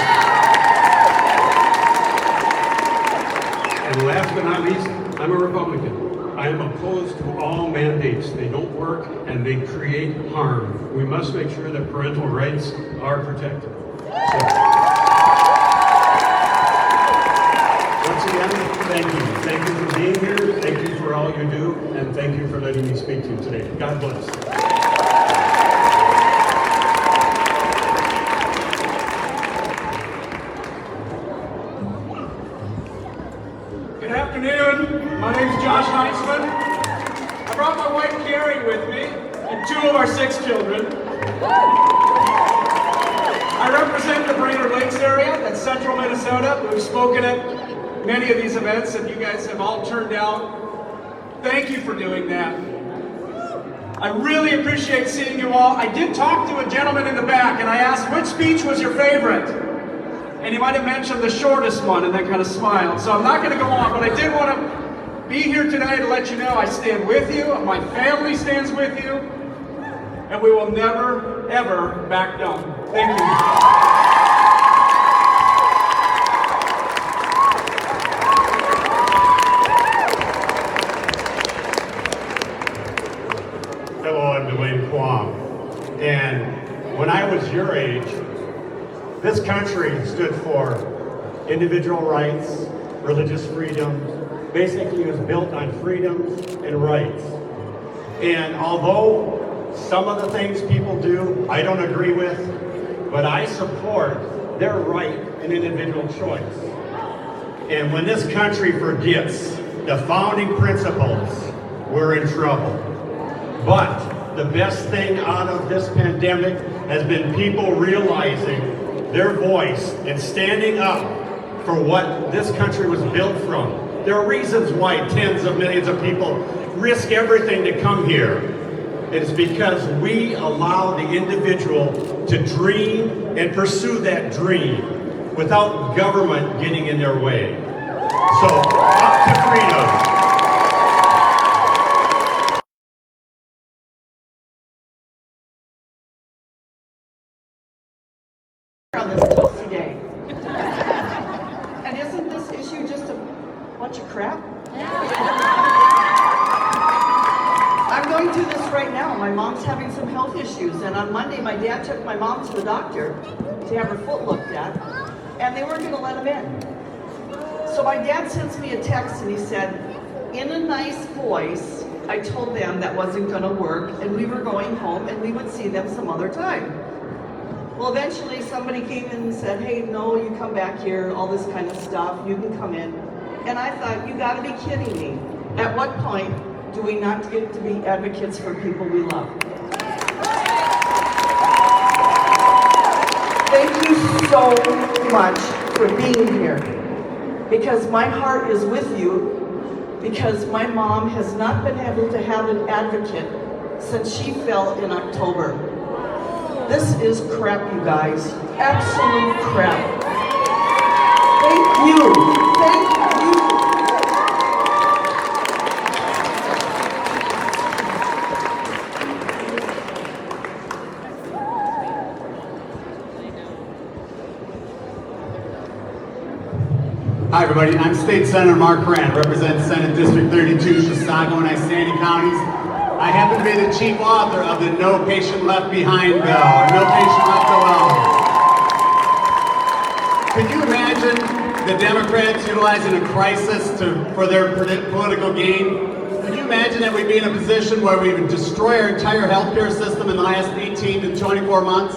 And last but not least, I'm a Republican. I am opposed to all mandates. They don't work and they create harm. We must make sure that parental rights are protected. So, once again, thank you. Thank you for being here. Thank you for all you do. And thank you for letting me speak to you today. God bless. Good afternoon. My name is Josh Heitzman. I brought my wife Carrie with me and two of our 6 children. I represent the Brainerd Lakes area, that's central Minnesota. We've spoken at many of these events and you guys have all turned out. Thank you for doing that. I really appreciate seeing you all. I did talk to a gentleman in the back and I asked, which speech was your favorite? And he might have mentioned the shortest one and then kind of smiled. So I'm not going to go on, but I did want to be here today to let you know I stand with you, my family stands with you, and we will never, ever back down. Thank you. Hello, I'm Dwayne Quam. And when I was your age, this country stood for individual rights, religious freedom. Basically, it was built on freedoms and rights. And although some of the things people do, I don't agree with, but I support their right and individual choice. And when this country forgets the founding principles, we're in trouble. But the best thing out of this pandemic has been people realizing their voice and standing up for what this country was built from. There are reasons why tens of millions of people risk everything to come here. It's because we allow the individual to dream and pursue that dream without government getting in their way. So, up to freedom. On this toasty day. And isn't this issue just a bunch of crap? I'm going through this right now. My mom's having some health issues, and on Monday my dad took my mom to the doctor to have her foot looked at, and they weren't going to let him in. So my dad sends me a text and he said, in a nice voice, I told them that wasn't going to work and we were going home and we would see them some other time. Well, eventually somebody came in and said, hey, no, you come back here, all this kind of stuff, you can come in. And I thought, you gotta be kidding me. At what point do we not get to be advocates for people we love? Thank you so much for being here, because my heart is with you, because my mom has not been able to have an advocate since she fell in October. This is crap, you guys. Absolute crap. Thank you. Thank you. Hi everybody, I'm State Senator Mark Rand, represent Senate District 32, Chisago and Isanti counties. I happen to be the chief author of the No Patient Left Behind bill, or No Patient Left Alone. Could you imagine the Democrats utilizing a crisis for their political gain? Could you imagine that we'd be in a position where we would destroy our entire healthcare system in the last 18 to 24 months?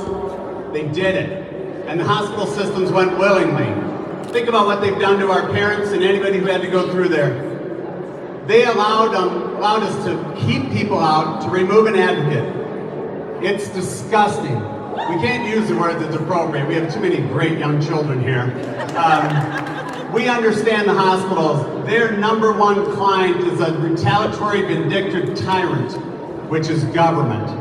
They did it, and the hospital systems went willingly. Think about what they've done to our parents and anybody who had to go through there. They allowed us to keep people out, to remove an advocate. It's disgusting. We can't use the word that's appropriate. We have too many great young children here. We understand the hospitals. Their number one client is a retaliatory, vindictive tyrant, which is government.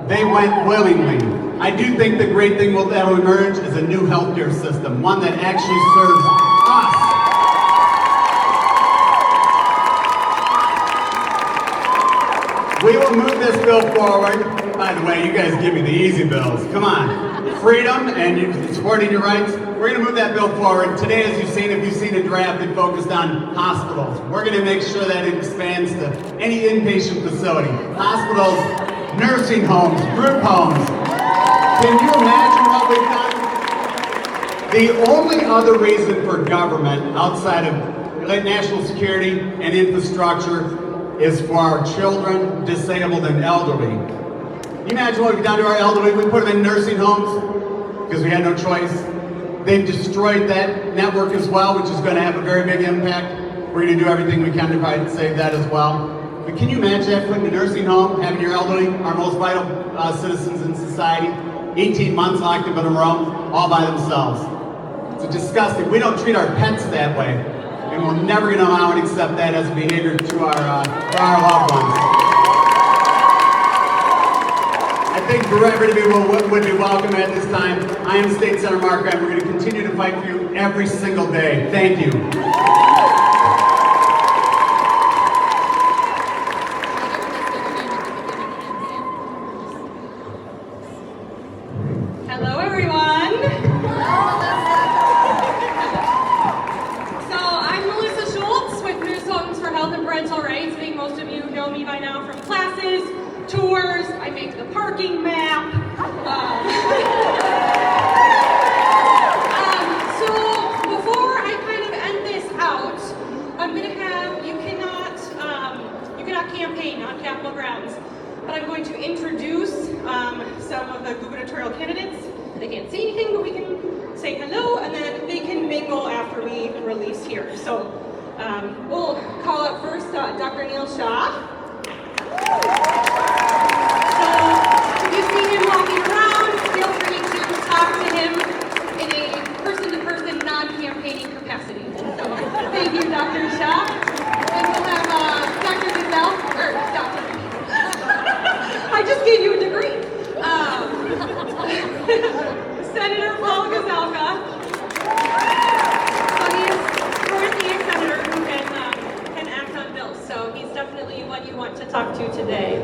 They went willingly. I do think the great thing that will emerge is a new healthcare system, one that actually serves us. We will move this bill forward. By the way, you guys give me the easy bills. Come on. Freedom and you supporting your rights. We're going to move that bill forward. Today, as you've seen a draft, it focused on hospitals. We're going to make sure that it expands to any inpatient facility. Hospitals, nursing homes, group homes. Can you imagine what we've done? The only other reason for government outside of national security and infrastructure is for our children, disabled, and elderly. Can you imagine what we've done to our elderly? We put them in nursing homes because we had no choice. They've destroyed that network as well, which is going to have a very big impact. We're going to do everything we can to try to save that as well. But can you imagine that, putting a nursing home, having your elderly, our most vital citizens in society, 18 months locked up in a room, all by themselves? It's disgusting. We don't treat our pets that way, and we're never going to allow and accept that as a behavior to our loved ones. I think everybody would be welcome at this time. I am State Senator Mark Rand. We're going to continue to fight for you every single day. Thank you. Hello, everyone. So I'm Melissa Schultz with Minnesotans for Health and Parental Rights. I think most of you know me by now from classes, tours. I make the parking map. So before I kind of end this out, some of the gubernatorial candidates. They can't say anything, but we can say hello, and then they can mingle after we release here. So we'll call up first Dr. Neil Shah. So if you see him walking around, feel free to talk to him in a person-to-person, non-campaigning capacity. So thank you, Dr. Shah. And we'll have Dr. Gazelle, or Dr. I just gave you a degree. Senator Paul Gazelka. So he's fourth-year senator who can act on bills. So he's definitely what you want to talk to today.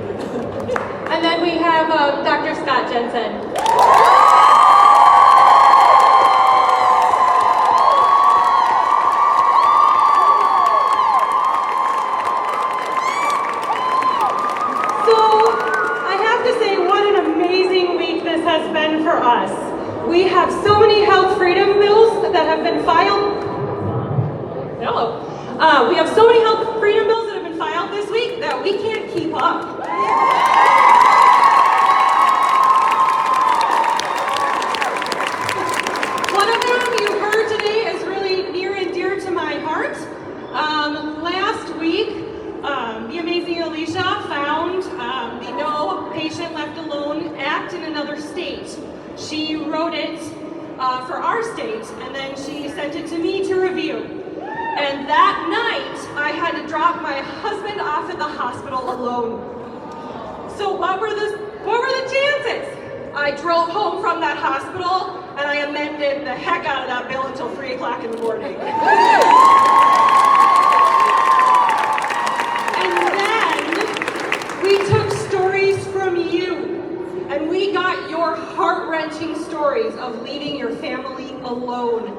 And then we have Dr. Scott Jensen. Has been for us. We have so many health freedom bills that have been filed. Hello. We have so many health freedom bills that have been filed this week that we can't keep up. One of them you heard today is really near and dear to my heart. Last week, the amazing Alicia found the No Patient Left Alone Act in another state. She wrote it for our state, and then she sent it to me to review. And that night, I had to drop my husband off at the hospital alone. So what were the chances? I drove home from that hospital, and I amended the heck out of that bill until 3 o'clock in the morning. We took stories from you, and we got your heart-wrenching stories of leaving your family alone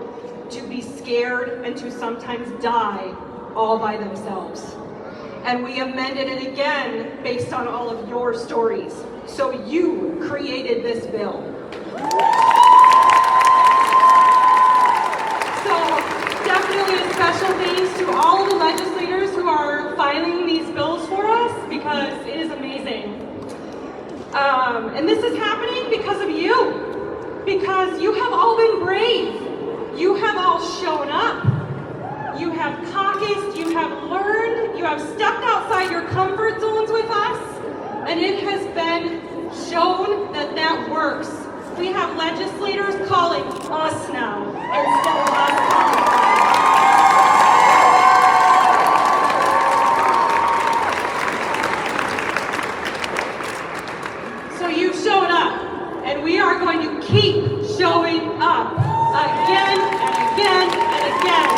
to be scared and to sometimes die all by themselves. And we amended it again based on all of your stories. So you created this bill. So definitely a special thanks to all of the legislators who are filing these bills for us, because it is amazing. And this is happening because of you. Because you have all been brave. You have all shown up. You have caucused, you have learned, you have stepped outside your comfort zones with us, and it has been shown that that works. We have legislators calling us now instead of us calling. So you've shown up, and we are going to keep showing up again and again and again.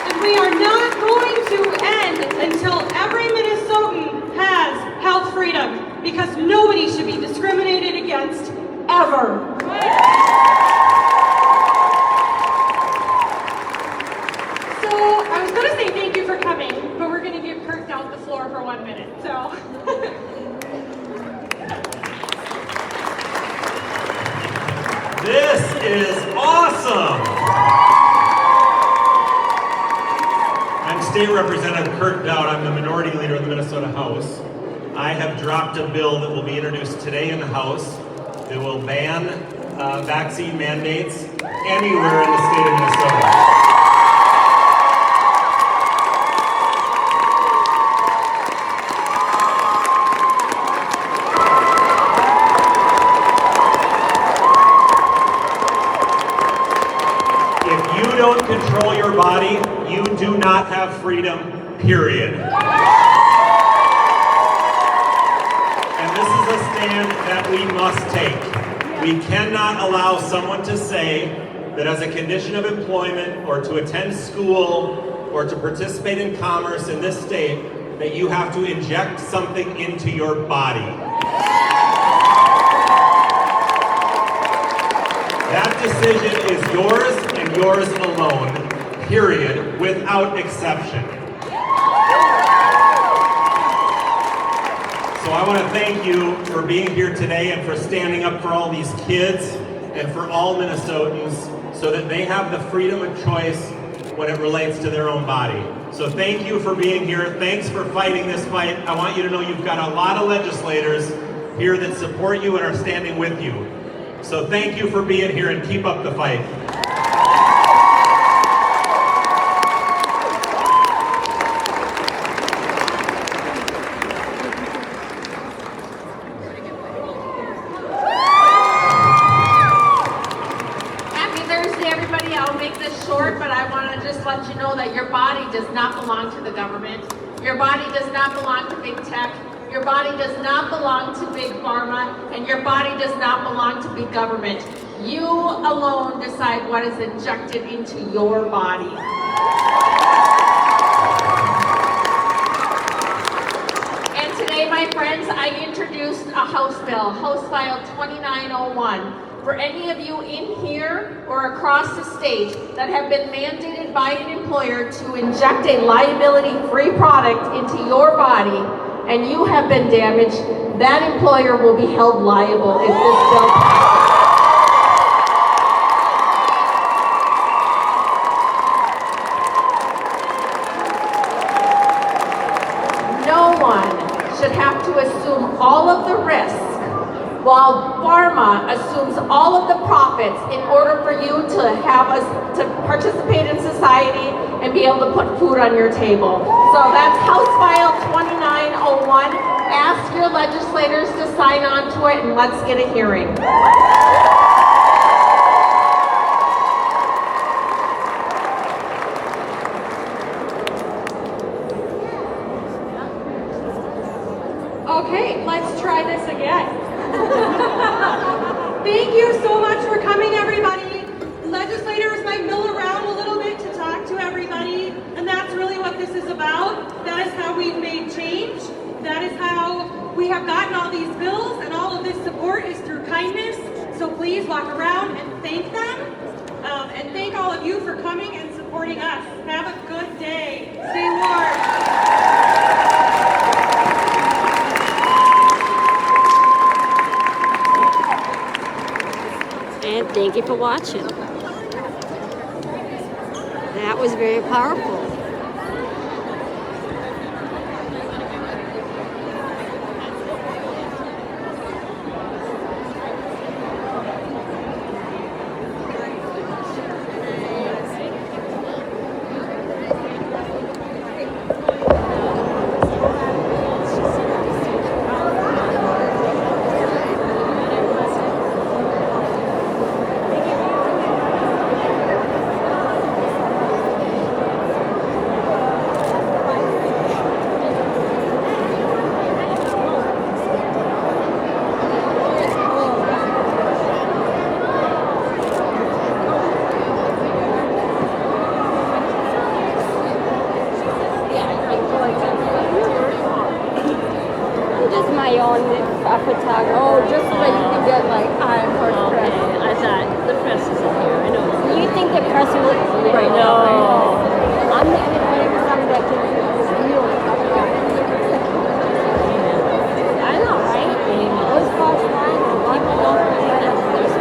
And we are not going to end until every Minnesotan has health freedom, because nobody should be discriminated against ever. So I was going to say thank you for coming, but we're going to give Kurt out the floor for 1 minute. So. This is awesome! I'm State Representative Kurt Dowd. I'm the Minority Leader of the Minnesota House. I have dropped a bill that will be introduced today in the House that will ban vaccine mandates anywhere in the state of Minnesota. Control your body, you do not have freedom, period. And this is a stand that we must take. We cannot allow someone to say that as a condition of employment or to attend school or to participate in commerce in this state that you have to inject something into your body. That decision is yours and yours alone, period, without exception. So I want to thank you for being here today and for standing up for all these kids and for all Minnesotans so that they have the freedom of choice when it relates to their own body. So thank you for being here. Thanks for fighting this fight. I want you to know you've got a lot of legislators here that support you and are standing with you. So thank you for being here and keep up the fight. Let you know that your body does not belong to the government. Your body does not belong to big tech. Your body does not belong to big pharma, and your body does not belong to big government. You alone decide what is injected into your body. And today, my friends, I introduced a House bill, House File 2901. For any of you in here or across the state that have been mandated by an employer to inject a liability-free product into your body and you have been damaged, that employer will be held liable if this bill passes. No one should have to assume all of the risks while pharma assumes all of the profits in order for you to have us to participate in society and be able to put food on your table. So that's House File 2901. Ask your legislators to sign on to it and let's get a hearing. Okay, let's try this again. Thank you so much for coming, everybody. Legislators might mill around a little bit to talk to everybody, and that's really what this is about. That is how we've made change. That is how we have gotten all these bills, and all of this support is through kindness. So please walk around and thank them, and thank all of you for coming and supporting us. Have a good day. Stay warm. And thank you for watching. That was very powerful. photographer. Oh, just so that you can get like time for the press. I thought the press is in here. I know. You think the press will? Right. No. I'm the only person that can real. I know, right? Those false lines, people don't forget that there's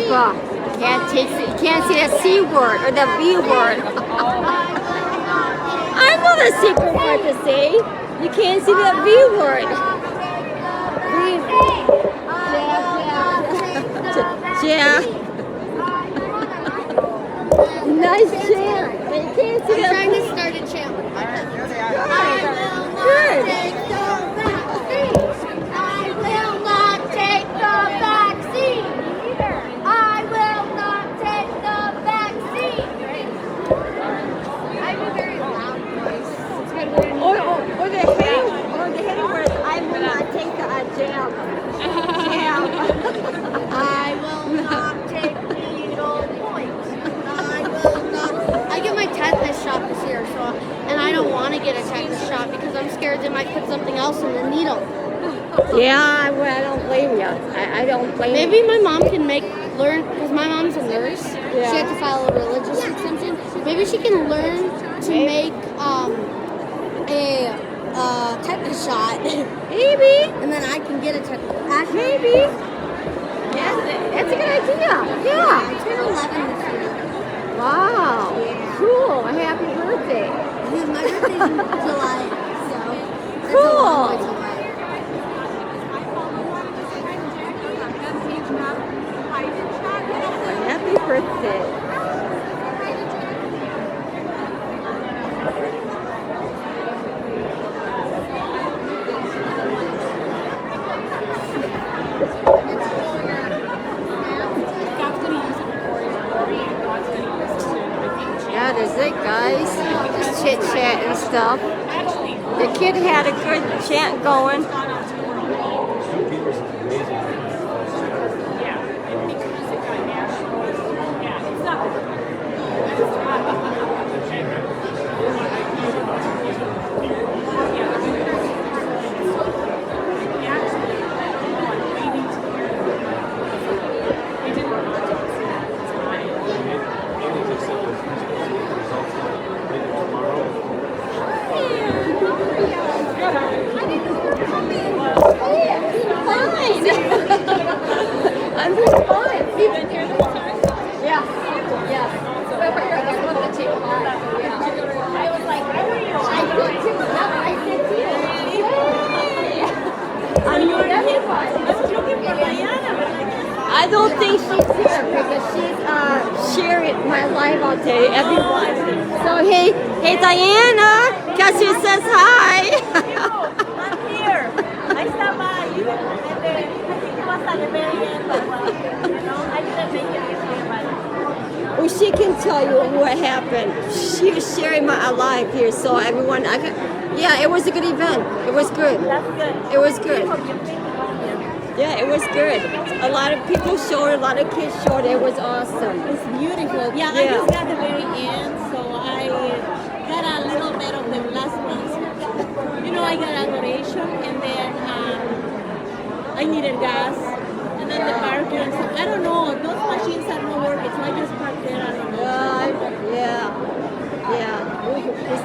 Well, can't say the C word or the B word. I know the secret word to say. You can't say the B word. Yeah. Nice chant. But you can't say that. I'm trying to start a chant. Good. I will not take the vaccine. I will not take the vaccine. I have a very loud voice. Or the heading word is I will not take the jab. Jab. I will not take needle point. I get my tetanus shot this year, and I don't want to get a tetanus shot because I'm scared they might put something else in the needle. Yeah, well, I don't blame you. I don't blame you. Maybe my mom can learn, because my mom's a nurse. Yeah. She had to file a religious exemption. Maybe she can learn to make a tetanus shot. Maybe. And then I can get a tetanus. Maybe. Yeah, that's a good idea. Yeah. I turn 11 this year. Wow. Yeah. Cool. Happy birthday. My birthday's in July, so cool. Happy birthday. That is it, guys. Just chit chat and stuff. The kid had a good chat going. I'm just fine. You've been here the whole time? Yeah. Yeah. I wanted to take a lot. I was like, I looked him up. I said, I mean, everybody. I was looking for Diana. I don't think she's here because she's sharing my live out to everyone. So hey Diana, Cassie says hi. I'm here. I stopped by you, and then I think it was at the very end, but I didn't make it this year, but. Well, she can tell you what happened. She was sharing my live here, so everyone, yeah, it was a good event. It was good. That's good. It was good. Yeah, it was good. A lot of people showed, a lot of kids showed. It was awesome. It's beautiful. Yeah, I just got the very end, so I got a little bit of the last ones. You know, I got adoration, and then I needed gas, and then the parking. So I don't know. Those machines are not working, so I just parked there. I don't know. Yeah.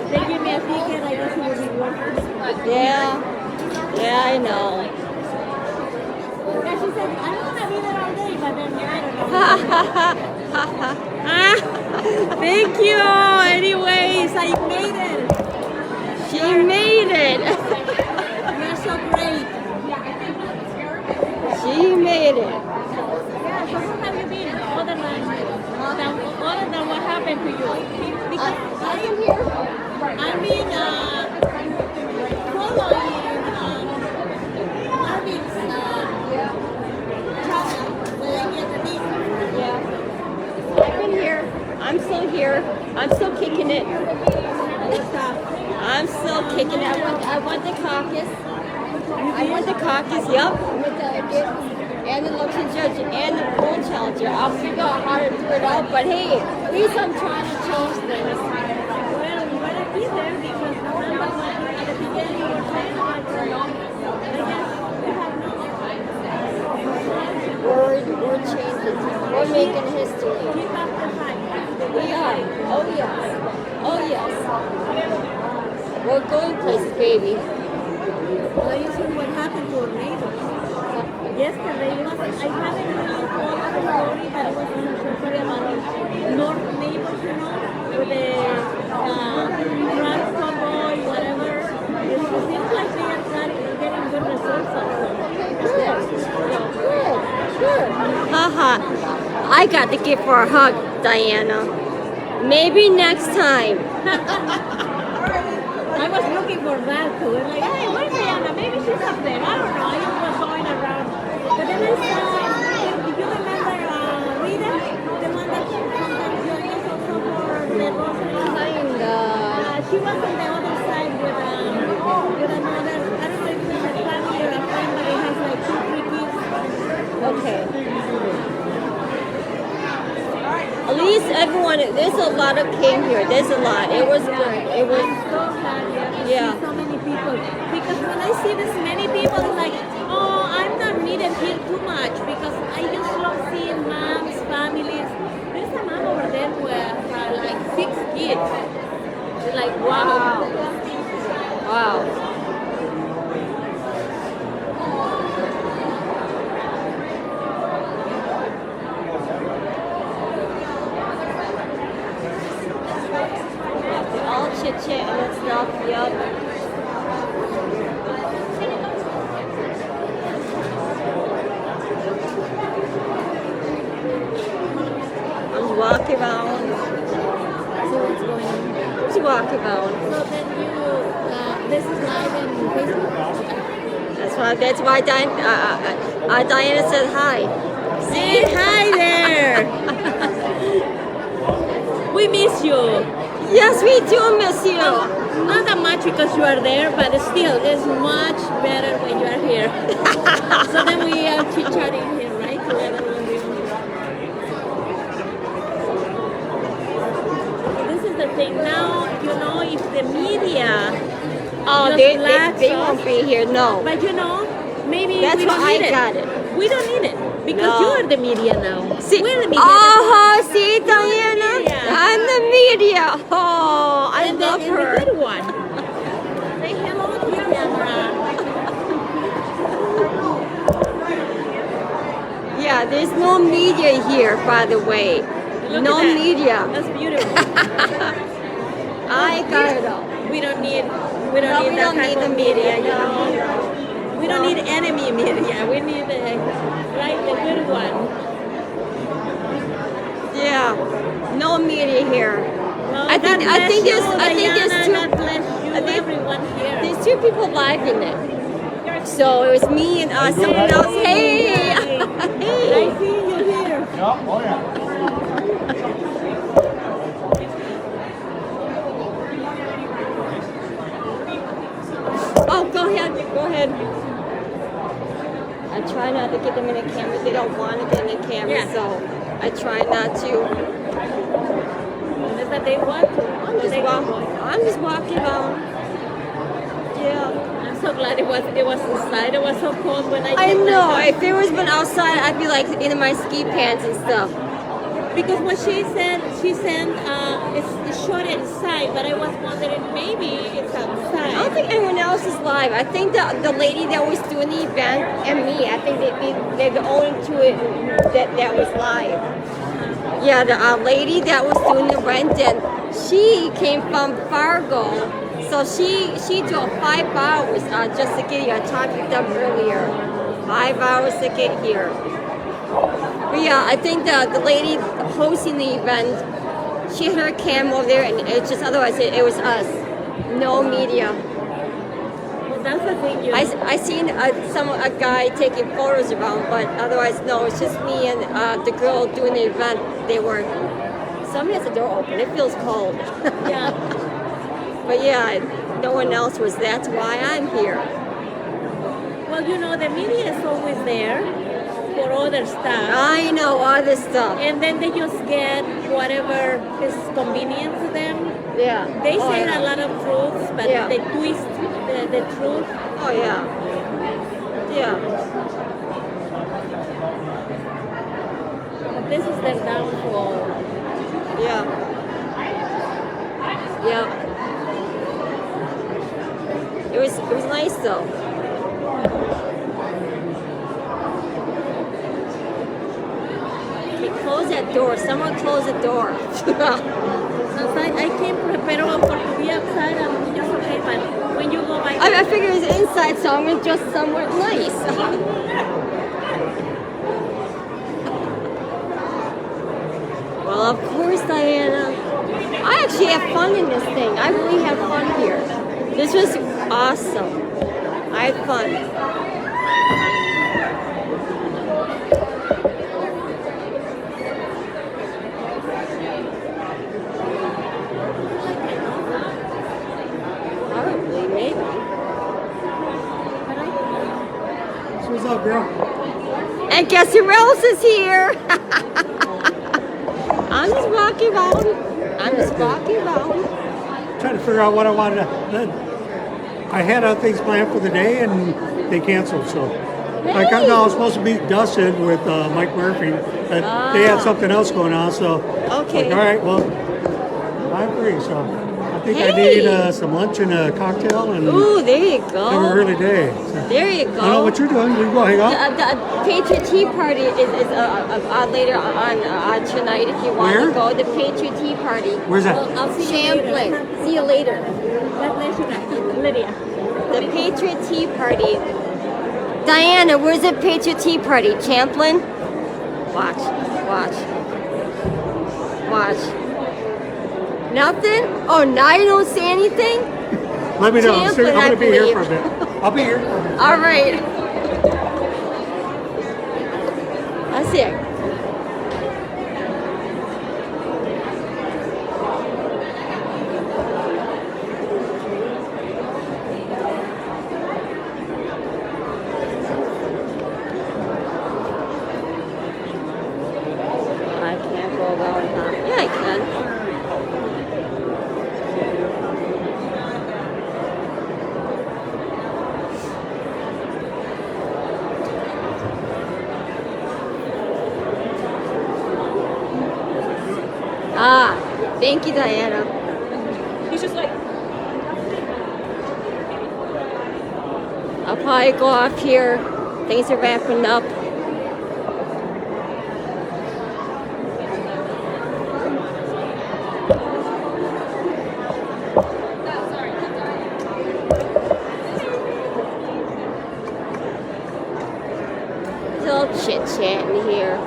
They give me a ticket. I guess it will be working. Yeah, I know. Yeah, she said, I don't want to be there all day, but then I don't know. Thank you. Anyways, I made it. She made it. You're so great. She made it. Yeah, so what have you been other than what happened to you? Because I am here. I've been following Marvin's channel when I get the meat. Yeah. I've been here. I'm still here. I'm still kicking it. I'm still kicking it. I won the caucus. I won the caucus, yep. And the election judge and the poll challenger. I'll figure out how to do it out, but hey, at least I'm trying to change things. Well, you better be there because remember when at the beginning you were saying about We're changing. We're making history. keep up the fight. We are. Oh yes. Oh yes. We're going places, baby. Well, you see what happened to our neighbors. yesterday. I haven't really told the story, but it was a story about North neighbors, you know, with the truck convoy, whatever. It seems like they are getting good results out of it. Good. Haha. I got to give her a hug, Diana. Maybe next time. I was looking for that too. I'm like, hey, where's Diana? Maybe she's up there. I don't know. I was going around. But then I saw, do you remember Rita? The one that sometimes joins us also for the Rosary? She was on the other side with another, I don't know if it's a family or a friend, but it has like 2-3 kids. Okay. At least everyone, there's a lot of came here. There's a lot. It was good. It was. I'm so glad to Yeah. see so many people. Because when I see this many people, it's like, oh, I'm not needed here too much because I just love seeing moms, families. There's a mom over there with like 6 kids. It's like, wow. Wow. All chit chat and stuff, yep. I'm walking around. So what's going on? Just walking around. So then you, this is live on Facebook? That's why Diana said hi. See, hi there. We miss you. Yes, we do miss you. Not that much because you are there, but still, it's much better when you are here. So then we are chit-chatting here, right? Together when we This is the thing. Now, you know, if the media they lacks won't us, be here, no. But you know, maybe That's we don't why need I it. got it. We don't need it because No. you are the media now. See, We're the media. see, Diana? I'm the media. Oh, I And love the her. good one. Say hello to the camera. Yeah, there's no media here, by the way. Look No at that. media. That's beautiful. I got it all. We don't need we that don't type need of the media, media, you know. We don't need enemy media. We need the good one. Yeah, no media here. Well, I think there's two. God bless you, everyone here. There's 2 people live in it. So it was me and someone else. Hey, hey. Nice seeing you here. Oh yeah. Oh, go ahead. Go ahead. I try not to get them in the camera. They don't want to get in the camera, Yeah. so I try not to. But they want to. I'm just walking around. Yeah. I'm so glad it was inside. It was so cold when I I came know. down. If it was been outside, I'd be like in my ski pants and stuff. Because what she said it's short inside, but I was wondering maybe it's outside. I don't think anyone else is live. I think the lady that was doing the event and me, I think they're the only 2 that was live. Yeah, the lady that was doing the event, and she came from Fargo, so she drove 5 hours just to get here. I talked to them earlier. 5 hours to get here. But yeah, I think the lady hosting the event, she had her camera over there, and it's just otherwise it was us, no media. Well, that's the thing. I seen a guy taking photos around, but otherwise no, it's just me and the girl doing the event. Somebody has the door open. It feels cold. Yeah. But yeah, no one else was. That's why I'm here. Well, you know, the media is always there for other stuff. I know other stuff. And then they just get whatever is convenient to them. Yeah. They Oh, say yeah. a lot of truths, but Yeah. they twist the truth. Oh yeah. Yeah. But this is their downfall. Yeah. Yeah. It was nice though. door. Someone close the door. Outside, I came prepared for to be outside and just okay, but when you go by... I figure it's inside, so I'm just somewhere nice. Well, of course, Diana. I actually have fun in this thing. I really have fun here. This was awesome. I had fun. Probably, maybe. So what's up, girl? And guess who else is here? I'm just walking around. I'm just walking around. Trying to figure out what I wanted to. I had other things planned for the day and they canceled, so. I was supposed to be Dustin with Mike Murphy, but they had something else going on, so. Okay. All right, well, I'm free, so I think I need some lunch and a cocktail and. Ooh, there you go. Have an early day. So. There you go. I don't know what you're doing. You go hang out. The Patriot Tea Party is later on tonight if you want Where? to go. The Patriot Tea Party. Where's that? I'll see Champlain. See you later. Lydia. The Patriot Tea Party. Diana, where's the Patriot Tea Party? Champlain? Watch. Nothing? Oh, now you don't say anything? Let me know. I'm Champlain, going to be here for a believe. bit. I'll be here. All right. I see it. I can't go around, huh? Yeah, I can. Ah, thank you, Diana. He's just like, I'll probably go off here. Things are wrapping up. Still chit-chatting here.